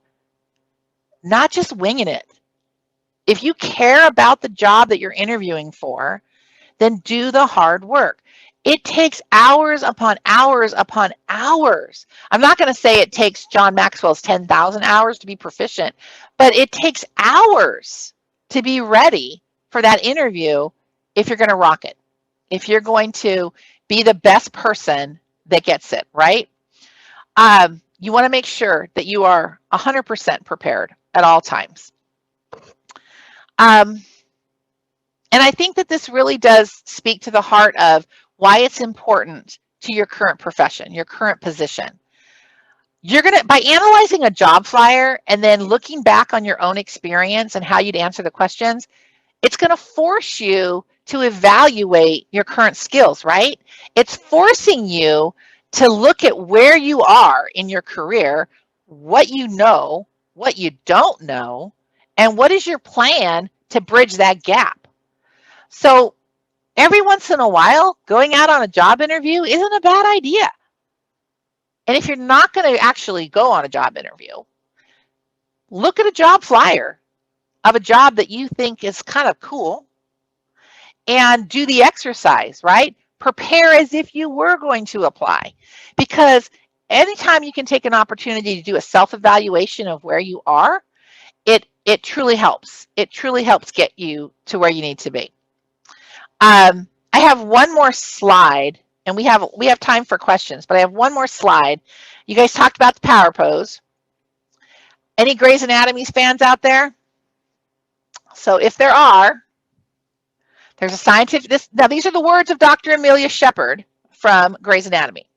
not just winging it. If you care about the job that you're interviewing for, then do the hard work. It takes hours upon hours upon hours. I'm not going to say it takes John Maxwell's 10,000 hours to be proficient, but it takes hours to be ready for that interview if you're going to rock it, if you're going to be the best person that gets it, right? You want to make sure that you are 100% prepared at all times. And I think that this really does speak to the heart of why it's important to your current profession, your current position. You're going to, by analyzing a job flyer and then looking back on your own experience and how you'd answer the questions, it's going to force you to evaluate your current skills, right? It's forcing you to look at where you are in your career, what you know, what you don't know, and what is your plan to bridge that gap. So every once in a while, going out on a job interview isn't a bad idea. And if you're not going to actually go on a job interview, look at a job flyer of a job that you think is kind of cool and do the exercise, right? Prepare as if you were going to apply, because anytime you can take an opportunity to do a self-evaluation of where you are, it truly helps. It truly helps get you to where you need to be. I have one more slide, and we have time for questions, but I have one more slide. You guys talked about the power pose. Any Grey's Anatomy fans out there? So if there are, there's a scientific, now these are the words of Dr. Amelia Shepard from Grey's Anatomy.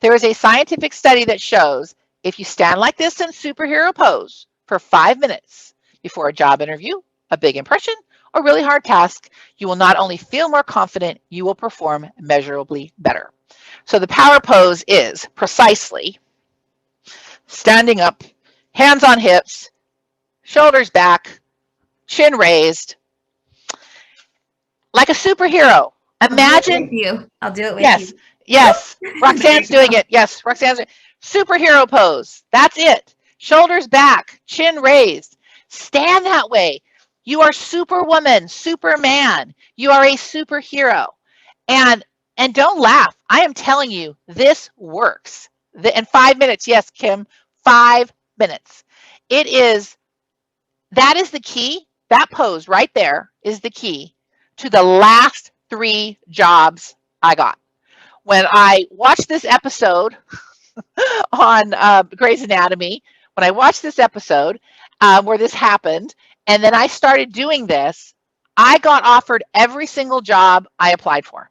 There is a scientific study that shows if you stand like this in superhero pose for 5 minutes before a job interview, a big impression, or really hard task, you will not only feel more confident, you will perform measurably better. So the power pose is precisely standing up, hands on hips, shoulders back, chin raised, like a superhero. Imagine. I'll do it with Yes, you. yes. Roxanne's doing it. Yes, Roxanne's superhero pose. That's it. Shoulders back, chin raised. Stand that way. You are superwoman, superman. You are a superhero. And don't laugh. I am telling you, this works. In 5 minutes, yes, Kim, 5 minutes. That is the key. That pose right there is the key to the last 3 jobs I got. When I watched this episode on Grey's Anatomy, when I watched this episode where this happened, and then I started doing this, I got offered every single job I applied for.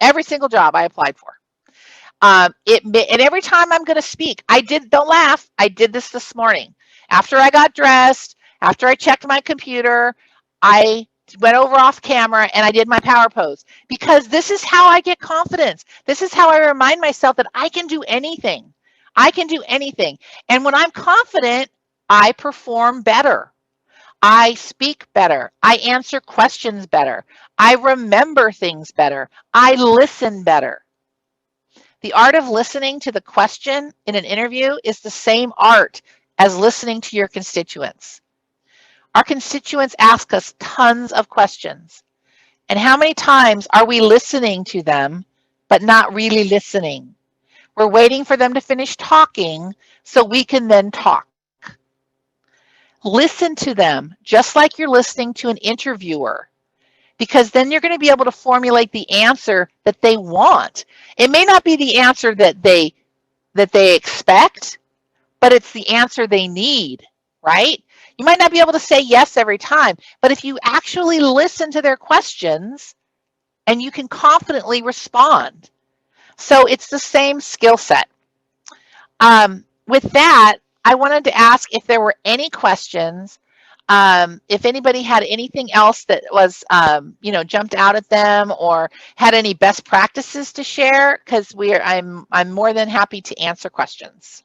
Every single job I applied for. And every time I'm going to speak, don't laugh, I did this morning. After I got dressed, after I checked my computer, I went over off camera and I did my power pose, because this is how I get confidence. This is how I remind myself that I can do anything. I can do anything. And when I'm confident, I perform better. I speak better. I answer questions better. I remember things better. I listen better. The art of listening to the question in an interview is the same art as listening to your constituents. Our constituents ask us tons of questions. And how many times are we listening to them, but not really listening? We're waiting for them to finish talking so we can then talk. Listen to them just like you're listening to an interviewer, because then you're going to be able to formulate the answer that they want. It may not be the answer that they expect, but it's the answer they need, right? You might not be able to say yes every time, but if you actually listen to their questions, and you can confidently respond. So it's the same skill set. With that, I wanted to ask if there were any questions, if anybody had anything else that was, jumped out at them, or had any best practices to share, because I'm more than happy to answer questions.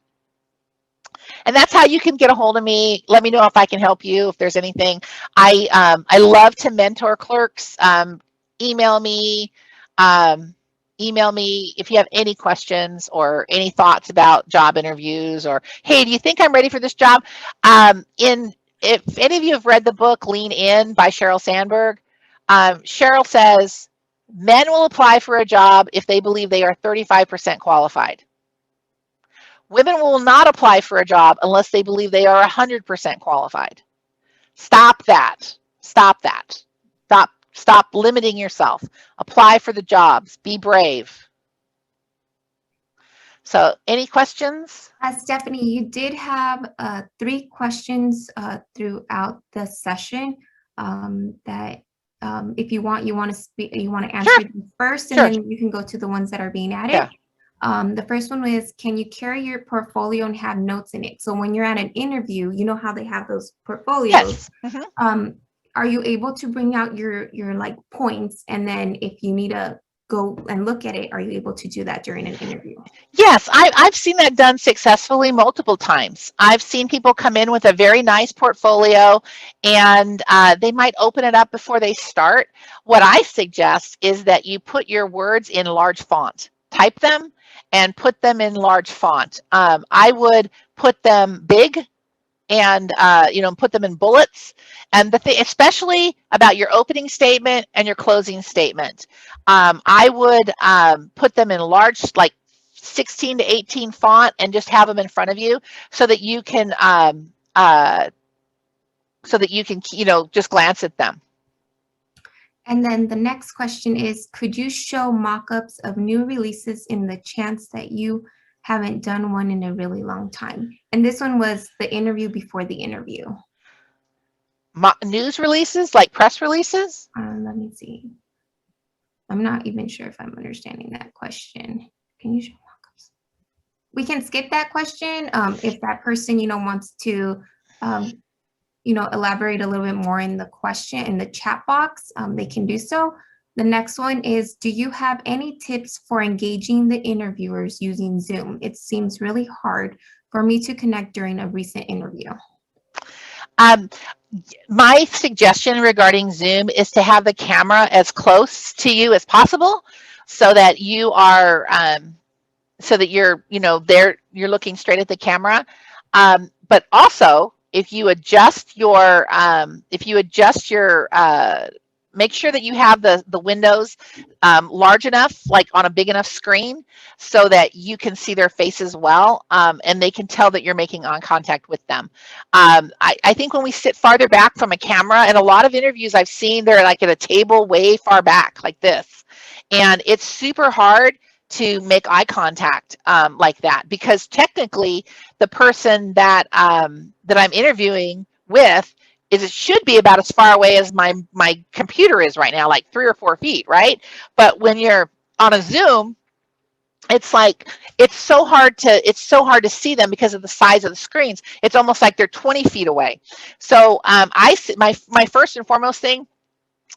And that's how you can get a hold of me. Let me know if I can help you, if there's anything. I love to mentor clerks. Email me if you have any questions or any thoughts about job interviews, or, hey, do you think I'm ready for this job? If any of you have read the book Lean In by Sheryl Sandberg, Sheryl says men will apply for a job if they believe they are 35% qualified. Women will not apply for a job unless they believe they are 100% qualified. Stop that. Stop that. Stop limiting yourself. Apply for the jobs. Be brave. So, any questions? Stephanie, you did have 3 questions throughout the session that if you want to answer Sure. them first, and Sure. then you can go to the ones that are being added. Yeah. The first one was, can you carry your portfolio and have notes in it? So when you're at an interview, you know how they have those portfolios. Yes. Mm-hmm. Are you able to bring out your like points, and then if you need to go and look at it, are you able to do that during an interview? Yes, I've seen that done successfully multiple times. I've seen people come in with a very nice portfolio, and they might open it up before they start. What I suggest is that you put your words in large font. Type them and put them in large font. I would put them big, and put them in bullets. And the thing, especially about your opening statement and your closing statement, I would put them in large, like 16 to 18 font, and just have them in front of you so that you can just glance at them. And then the next question is, could you show mock-ups of new releases in the chance that you haven't done one in a really long time? And this one was the interview before the interview. News releases, like press releases? Let me see. I'm not even sure if I'm understanding that question. Can you show mock-ups? We can skip that question if that person, wants to, elaborate a little bit more in the question in the chat box. They can do so. The next one is, do you have any tips for engaging the interviewers using Zoom? It seems really hard for me to connect during a recent interview. My suggestion regarding Zoom is to have the camera as close to you as possible so that you are, so that you're, there, you're looking straight at the camera. But also, if you adjust your, make sure that you have the windows large enough, like on a big enough screen, so that you can see their faces well, and they can tell that you're making eye contact with them. I think when we sit farther back from a camera, and a lot of interviews I've seen, they're like at a table way far back like this, and it's super hard to make eye contact like that, because technically the person that that I'm interviewing with it should be about as far away as my computer is right now, like 3 or 4 feet, right? But when you're on a Zoom, it's like it's so hard to see them because of the size of the screens. It's almost like they're 20 feet away. So my first and foremost thing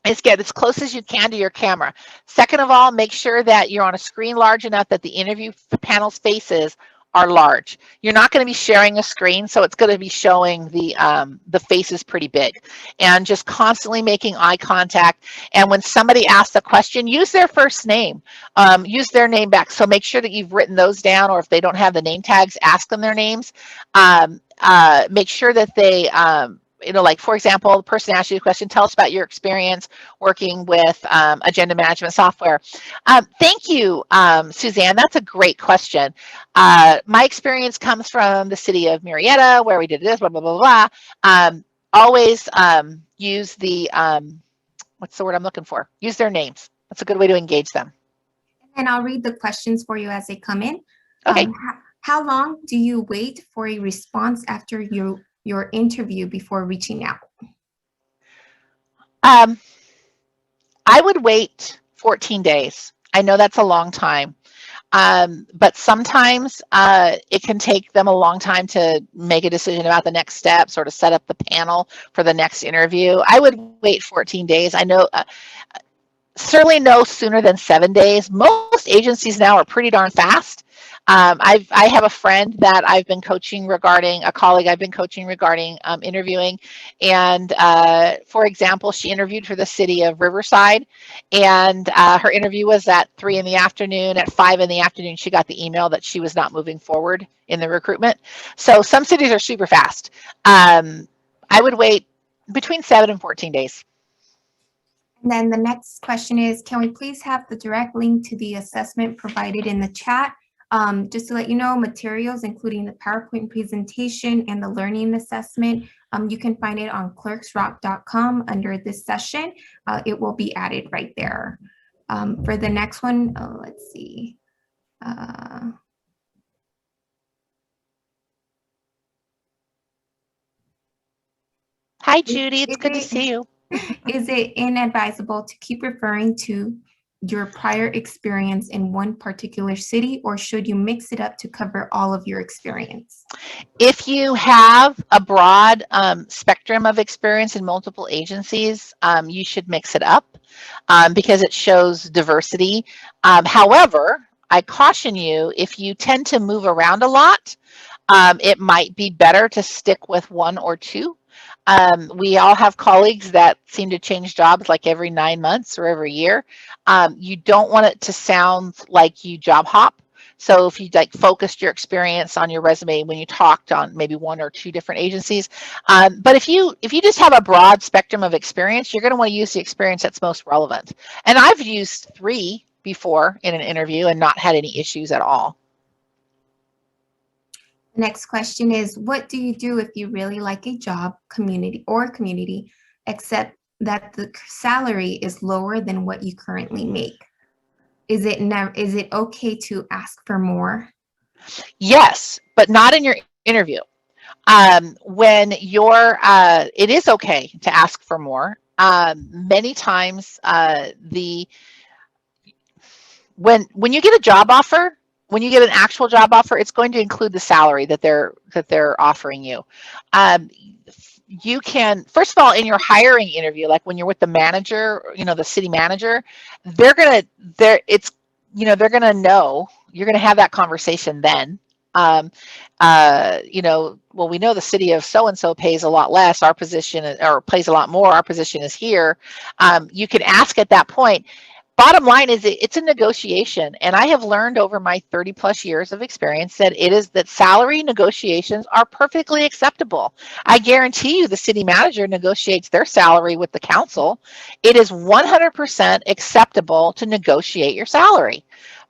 is get as close as you can to your camera. Second of all, make sure that you're on a screen large enough that the interview panel's faces are large. You're not going to be sharing a screen, so it's going to be showing the faces pretty big. And just constantly making eye contact. And when somebody asks a question, use their first name. Use their name back. So make sure that you've written those down, or if they don't have the name tags, ask them their names. Make sure that they like, for example, the person asked you a question, tell us about your experience working with agenda management software. Thank you, Suzanne. That's a great question. My experience comes from the city of Marietta, where we did this, blah, blah, blah, blah. Always use the, what's the word I'm looking for? Use their names. That's a good way to engage them. And I'll read the questions for you as they come in. Okay. How long do you wait for a response after your interview before reaching out? I would wait 14 days. I know that's a long time, but sometimes it can take them a long time to make a decision about the next steps or to set up the panel for the next interview. I would wait 14 days. I know certainly no sooner than 7 days. Most agencies now are pretty darn fast. I have a friend that I've been coaching regarding, a colleague I've been coaching regarding interviewing. And for example, she interviewed for the city of Riverside, and her interview was at 3 in the afternoon. At 5 in the afternoon, she got the email that she was not moving forward in the recruitment. So some cities are super fast. I would wait between 7 and 14 days. And then the next question is, can we please have the direct link to the assessment provided in the chat? Just to let you know, materials, including the PowerPoint presentation and the learning assessment, you can find it on clerksrock.com under this session. It will be added right there. For the next one, let's see. Hi, Judy. It's good to see you. Is it inadvisable to keep referring to your prior experience in one particular city, or should you mix it up to cover all of your experience? If you have a broad spectrum of experience in multiple agencies, you should mix it up because it shows diversity. However, I caution you, if you tend to move around a lot, it might be better to stick with one or two. We all have colleagues that seem to change jobs like every 9 months or every year. You don't want it to sound like you job hop. So if you like focused your experience on your resume when you talked on maybe 1 or 2 different agencies, but if you just have a broad spectrum of experience, you're going to want to use the experience that's most relevant. And I've used 3 before in an interview and not had any issues at all. The next question is, what do you do if you really like a job, community, except that the salary is lower than what you currently make, is it okay to ask for more? Yes, but not in your interview. When you're, it is okay to ask for more. Many times, when you get a job offer, when you get an actual job offer, it's going to include the salary that they're offering you. Um, you can, first of all, in your hiring interview, like when you're with the manager, the city manager, they're gonna, they're gonna know, you're gonna have that conversation then. Um, well, we know the city of so and so pays a lot less. Our position, or pays a lot more. Our position is here. You can ask at that point. Bottom line is it's a negotiation, and I have learned over my 30 plus years of experience that salary negotiations are perfectly acceptable. I guarantee you the city manager negotiates their salary with the council. It is 100% acceptable to negotiate your salary.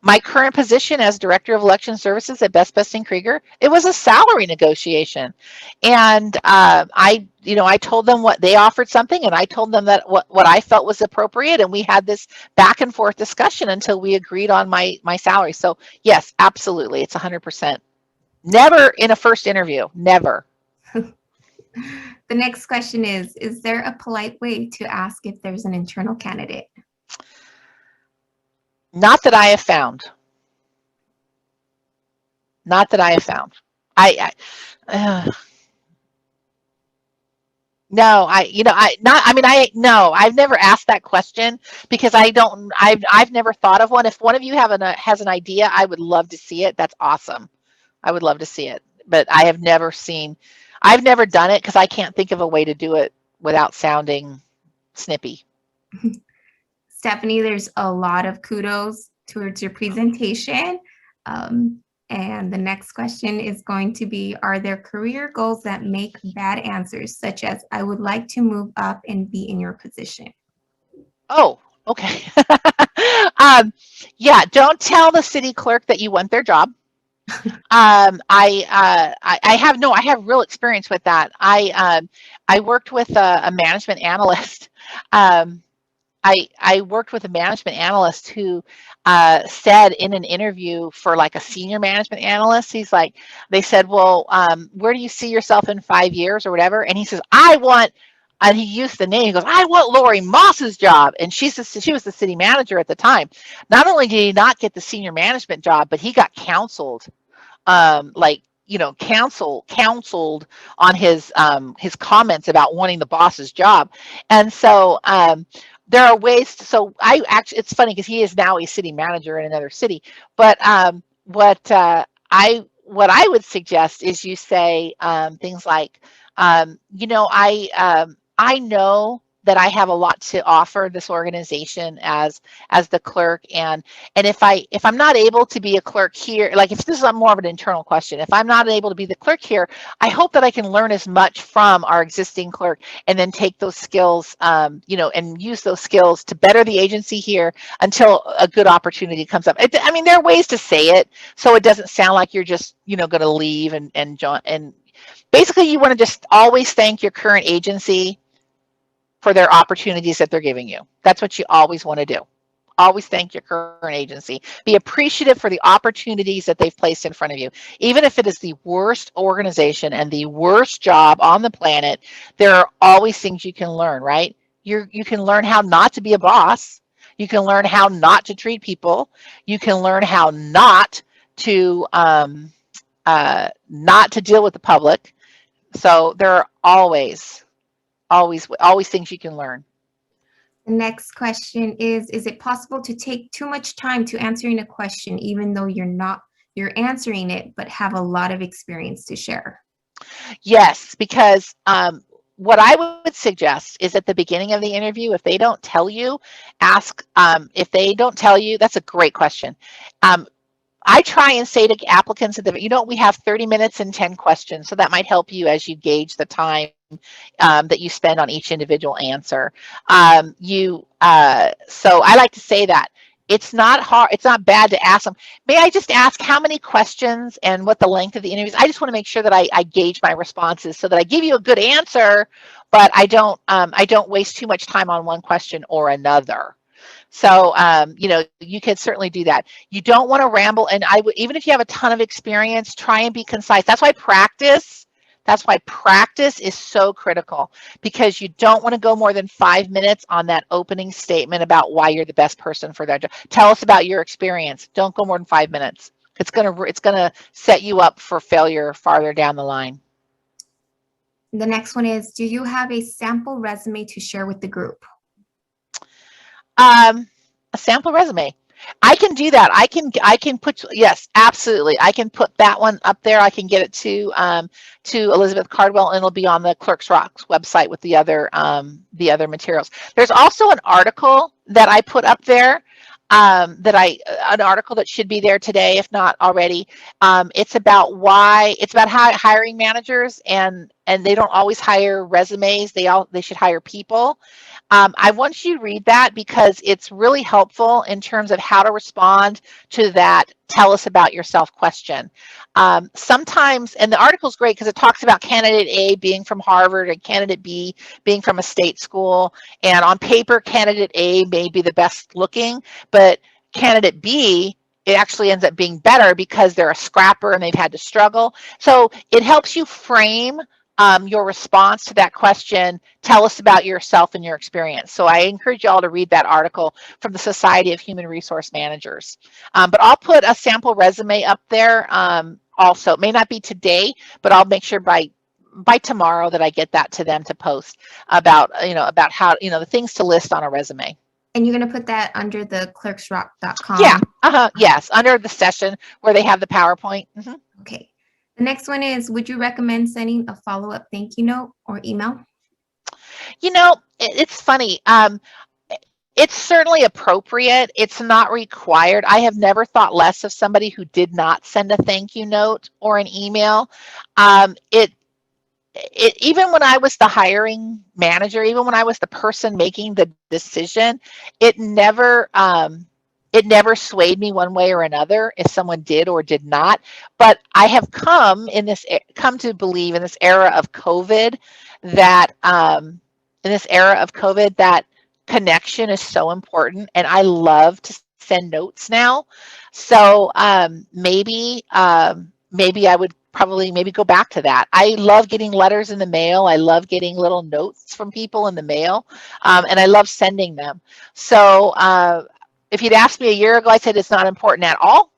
My current position as director of election services at Best Best & Krieger, it was a salary negotiation. And I told them what they offered something, and I told them that what I felt was appropriate, and we had this back and forth discussion until we agreed on my salary. So yes, absolutely, it's 100%. Never in a first interview, never. The next question is there a polite way to ask if there's an internal candidate? Not that I have found. Not that I have found. No, I've never asked that question because I've never thought of one. If one of you has an idea, I would love to see it. That's awesome. I would love to see it, but I've never done it because I can't think of a way to do it without sounding snippy. Stephanie, there's a lot of kudos towards your presentation. And the next question is going to be, are there career goals that make bad answers, such as I would like to move up and be in your position? Oh, okay. Yeah, don't tell the city clerk that you want their job. I have real experience with that. I worked with a management analyst. I worked with a management analyst who said in an interview for like a senior management analyst, they said, well, where do you see yourself in 5 years or whatever? And he says, and he used the name, he goes, I want Lori Moss's job. And she was the city manager at the time. Not only did he not get the senior management job, but he got counseled, counseled on his comments about wanting the boss's job. And so there are ways it's funny because he is now a city manager in another city, but what I would suggest is you say things like, I know that I have a lot to offer this organization as the clerk, and if I'm not able to be a clerk here, like if this is more of an internal question, if I'm not able to be the clerk here, I hope that I can learn as much from our existing clerk and then take those skills, and use those skills to better the agency here until a good opportunity comes up. There are ways to say it so it doesn't sound like you're just, going to leave and join. And basically you want to just always thank your current agency for their opportunities that they're giving you. That's what you always want to do. Always thank your current agency. Be appreciative for the opportunities that they've placed in front of you. Even if it is the worst organization and the worst job on the planet, there are always things you can learn, right? You can learn how not to be a boss. You can learn how not to treat people. You can learn how not to deal with the public. So there are always things you can learn. The next question is it possible to take too much time to answering a question, even though you're answering it, but have a lot of experience to share? Yes, because what I would suggest is at the beginning of the interview, if they don't tell you, ask, if they don't tell you, that's a great question. I try and say to applicants we have 30 minutes and 10 questions, so that might help you as you gauge the time that you spend on each individual answer. So I like to say that it's not hard. It's not bad to ask them. May I just ask how many questions and what the length of the interviews? I just want to make sure that I gauge my responses so that I give you a good answer, but I don't waste too much time on one question or another. So, you could certainly do that. You don't want to ramble. And even if you have a ton of experience, try and be concise. That's why practice is so critical, because you don't want to go more than 5 minutes on that opening statement about why you're the best person for that job. Tell us about your experience. Don't go more than 5 minutes. It's gonna set you up for failure farther down the line. The next one is, do you have a sample resume to share with the group? A sample resume. I can do that. I can put, yes, absolutely. I can put that one up there. I can get it to Elizabeth Cardwell, and it'll be on the Clerks Rocks website with the other materials. There's also an article that I put up there, an article that should be there today, if not already. It's about how hiring managers, and they don't always hire resumes. They should hire people. I want you to read that because it's really helpful in terms of how to respond to that "tell us about yourself" question. Sometimes, and the article is great because it talks about candidate A being from Harvard and candidate B being from a state school. And on paper, candidate A may be the best looking, but candidate B, it actually ends up being better because they're a scrapper and they've had to struggle. So it helps you frame your response to that question. Tell us about yourself and your experience. So I encourage you all to read that article from the Society of Human Resource Managers. But I'll put a sample resume up there also. It may not be today, but I'll make sure by tomorrow that I get that to them to post about how, the things to list on a resume. And you're going to put that under the clerksrock.com? Yeah, yes, under the session where they have the PowerPoint. Mm-hmm. Okay. The next one is, would you recommend sending a follow-up thank you note or email? It's funny. It's certainly appropriate. It's not required. I have never thought less of somebody who did not send a thank you note or an email. Even when I was the hiring manager, even when I was the person making the decision, it never swayed me one way or another if someone did or did not. But I have come to believe in this era of COVID that connection is so important, and I love to send notes now. So maybe I would probably go back to that. I love getting letters in the mail. I love getting little notes from people in the mail, and I love sending them. So if you'd asked me a year ago, I said it's not important at all.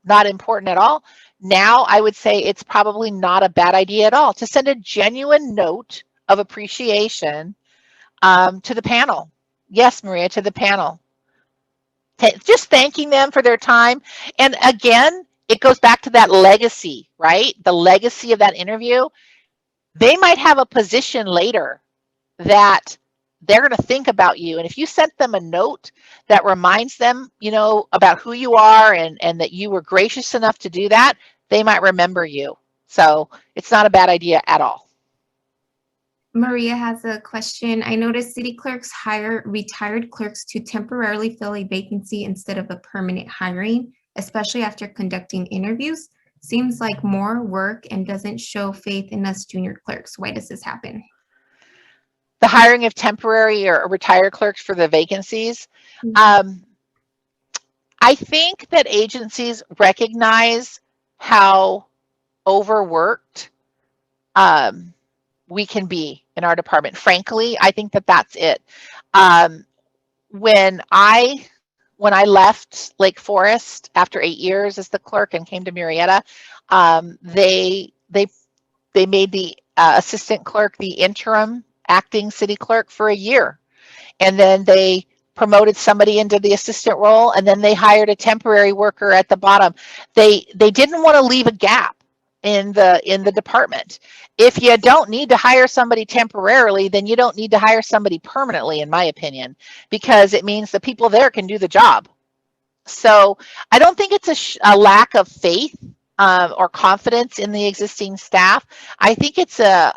Not important at all. Now I would say it's probably not a bad idea at all to send a genuine note of appreciation to the panel. Yes, Maria, to the panel. Just thanking them for their time. And again, it goes back to that legacy, right? The legacy of that interview. They might have a position later that they're going to think about you. And if you sent them a note that reminds them, about who you are and that you were gracious enough to do that, they might remember you. So it's not a bad idea at all. Maria has a question. I noticed city clerks hire retired clerks to temporarily fill a vacancy instead of a permanent hiring, especially after conducting interviews. Seems like more work and doesn't show faith in us junior clerks. Why does this happen? The hiring of temporary or retired clerks for the vacancies. Mm-hmm. I think that agencies recognize how overworked we can be in our department. Frankly, I think that that's it. When I left Lake Forest after 8 years as the clerk and came to Murrieta, they made the assistant clerk the interim acting city clerk for a year, and then they promoted somebody into the assistant role, and then they hired a temporary worker at the bottom. They didn't want to leave a gap in the department. If you don't need to hire somebody temporarily, then you don't need to hire somebody permanently, in my opinion, because it means the people there can do the job. So I don't think it's a lack of faith or confidence in the existing staff. I think it's a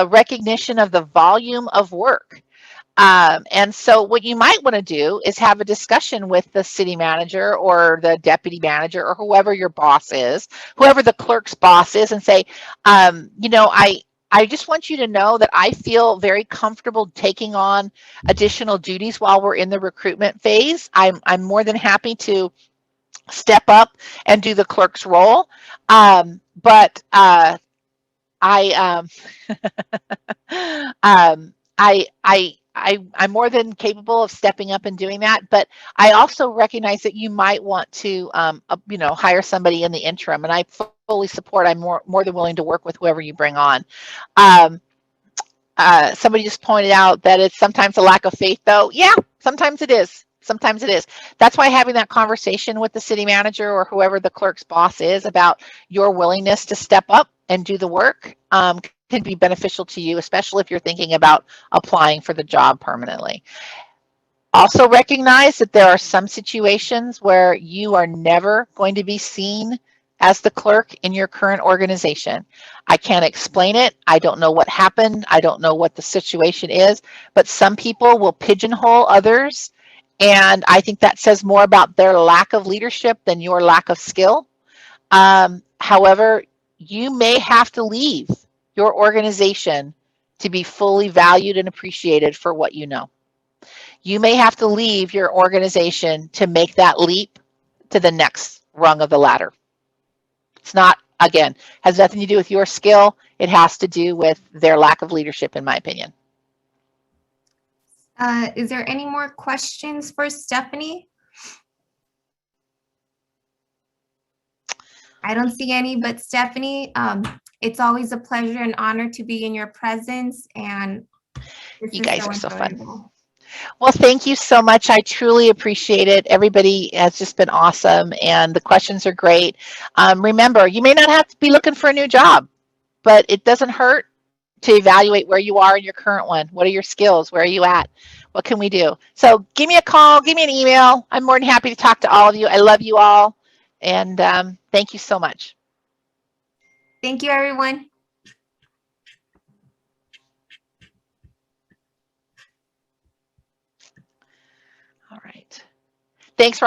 recognition of the volume of work. And so what you might want to do is have a discussion with the city manager or the deputy manager or whoever your boss is, whoever the clerk's boss is, and say, you know, I just want you to know that I feel very comfortable taking on additional duties while we're in the recruitment phase. I'm more than happy to step up and do the clerk's role. But I I'm more than capable of stepping up and doing that, but I also recognize that you might want to, you know, hire somebody in the interim, and I fully support. I'm more than willing to work with whoever you bring on. Um, Somebody just pointed out that it's sometimes a lack of faith, though. Yeah, sometimes it is. Sometimes it is. That's why having that conversation with the city manager or whoever the clerk's boss is about your willingness to step up and do the work can be beneficial to you, especially if you're thinking about applying for the job permanently. Also recognize that there are some situations where you are never going to be seen as the clerk in your current organization. I can't explain it. I don't know what happened. I don't know what the situation is, but some people will pigeonhole others. And I think that says more about their lack of leadership than your lack of skill. However, you may have to leave your organization to be fully valued and appreciated for what you know. You may have to leave your organization to make that leap to the next rung of the ladder. It's not, again, has nothing to do with your skill. It has to do with their lack of leadership, in my opinion. Is there any more questions for Stephanie? I don't see any, but Stephanie, it's always a pleasure and honor to be in your presence, and You guys are so fun. Well, thank you so much. I truly appreciate it. Everybody has just been awesome, and the questions are great. Remember, you may not have to be looking for a new job, but it doesn't hurt to evaluate where you are in your current one. What are your skills? Where are you at? What can we do? So give me a call, give me an email. I'm more than happy to talk to all of you. I love you all, and thank you so much. Thank you, everyone. All right. Thanks for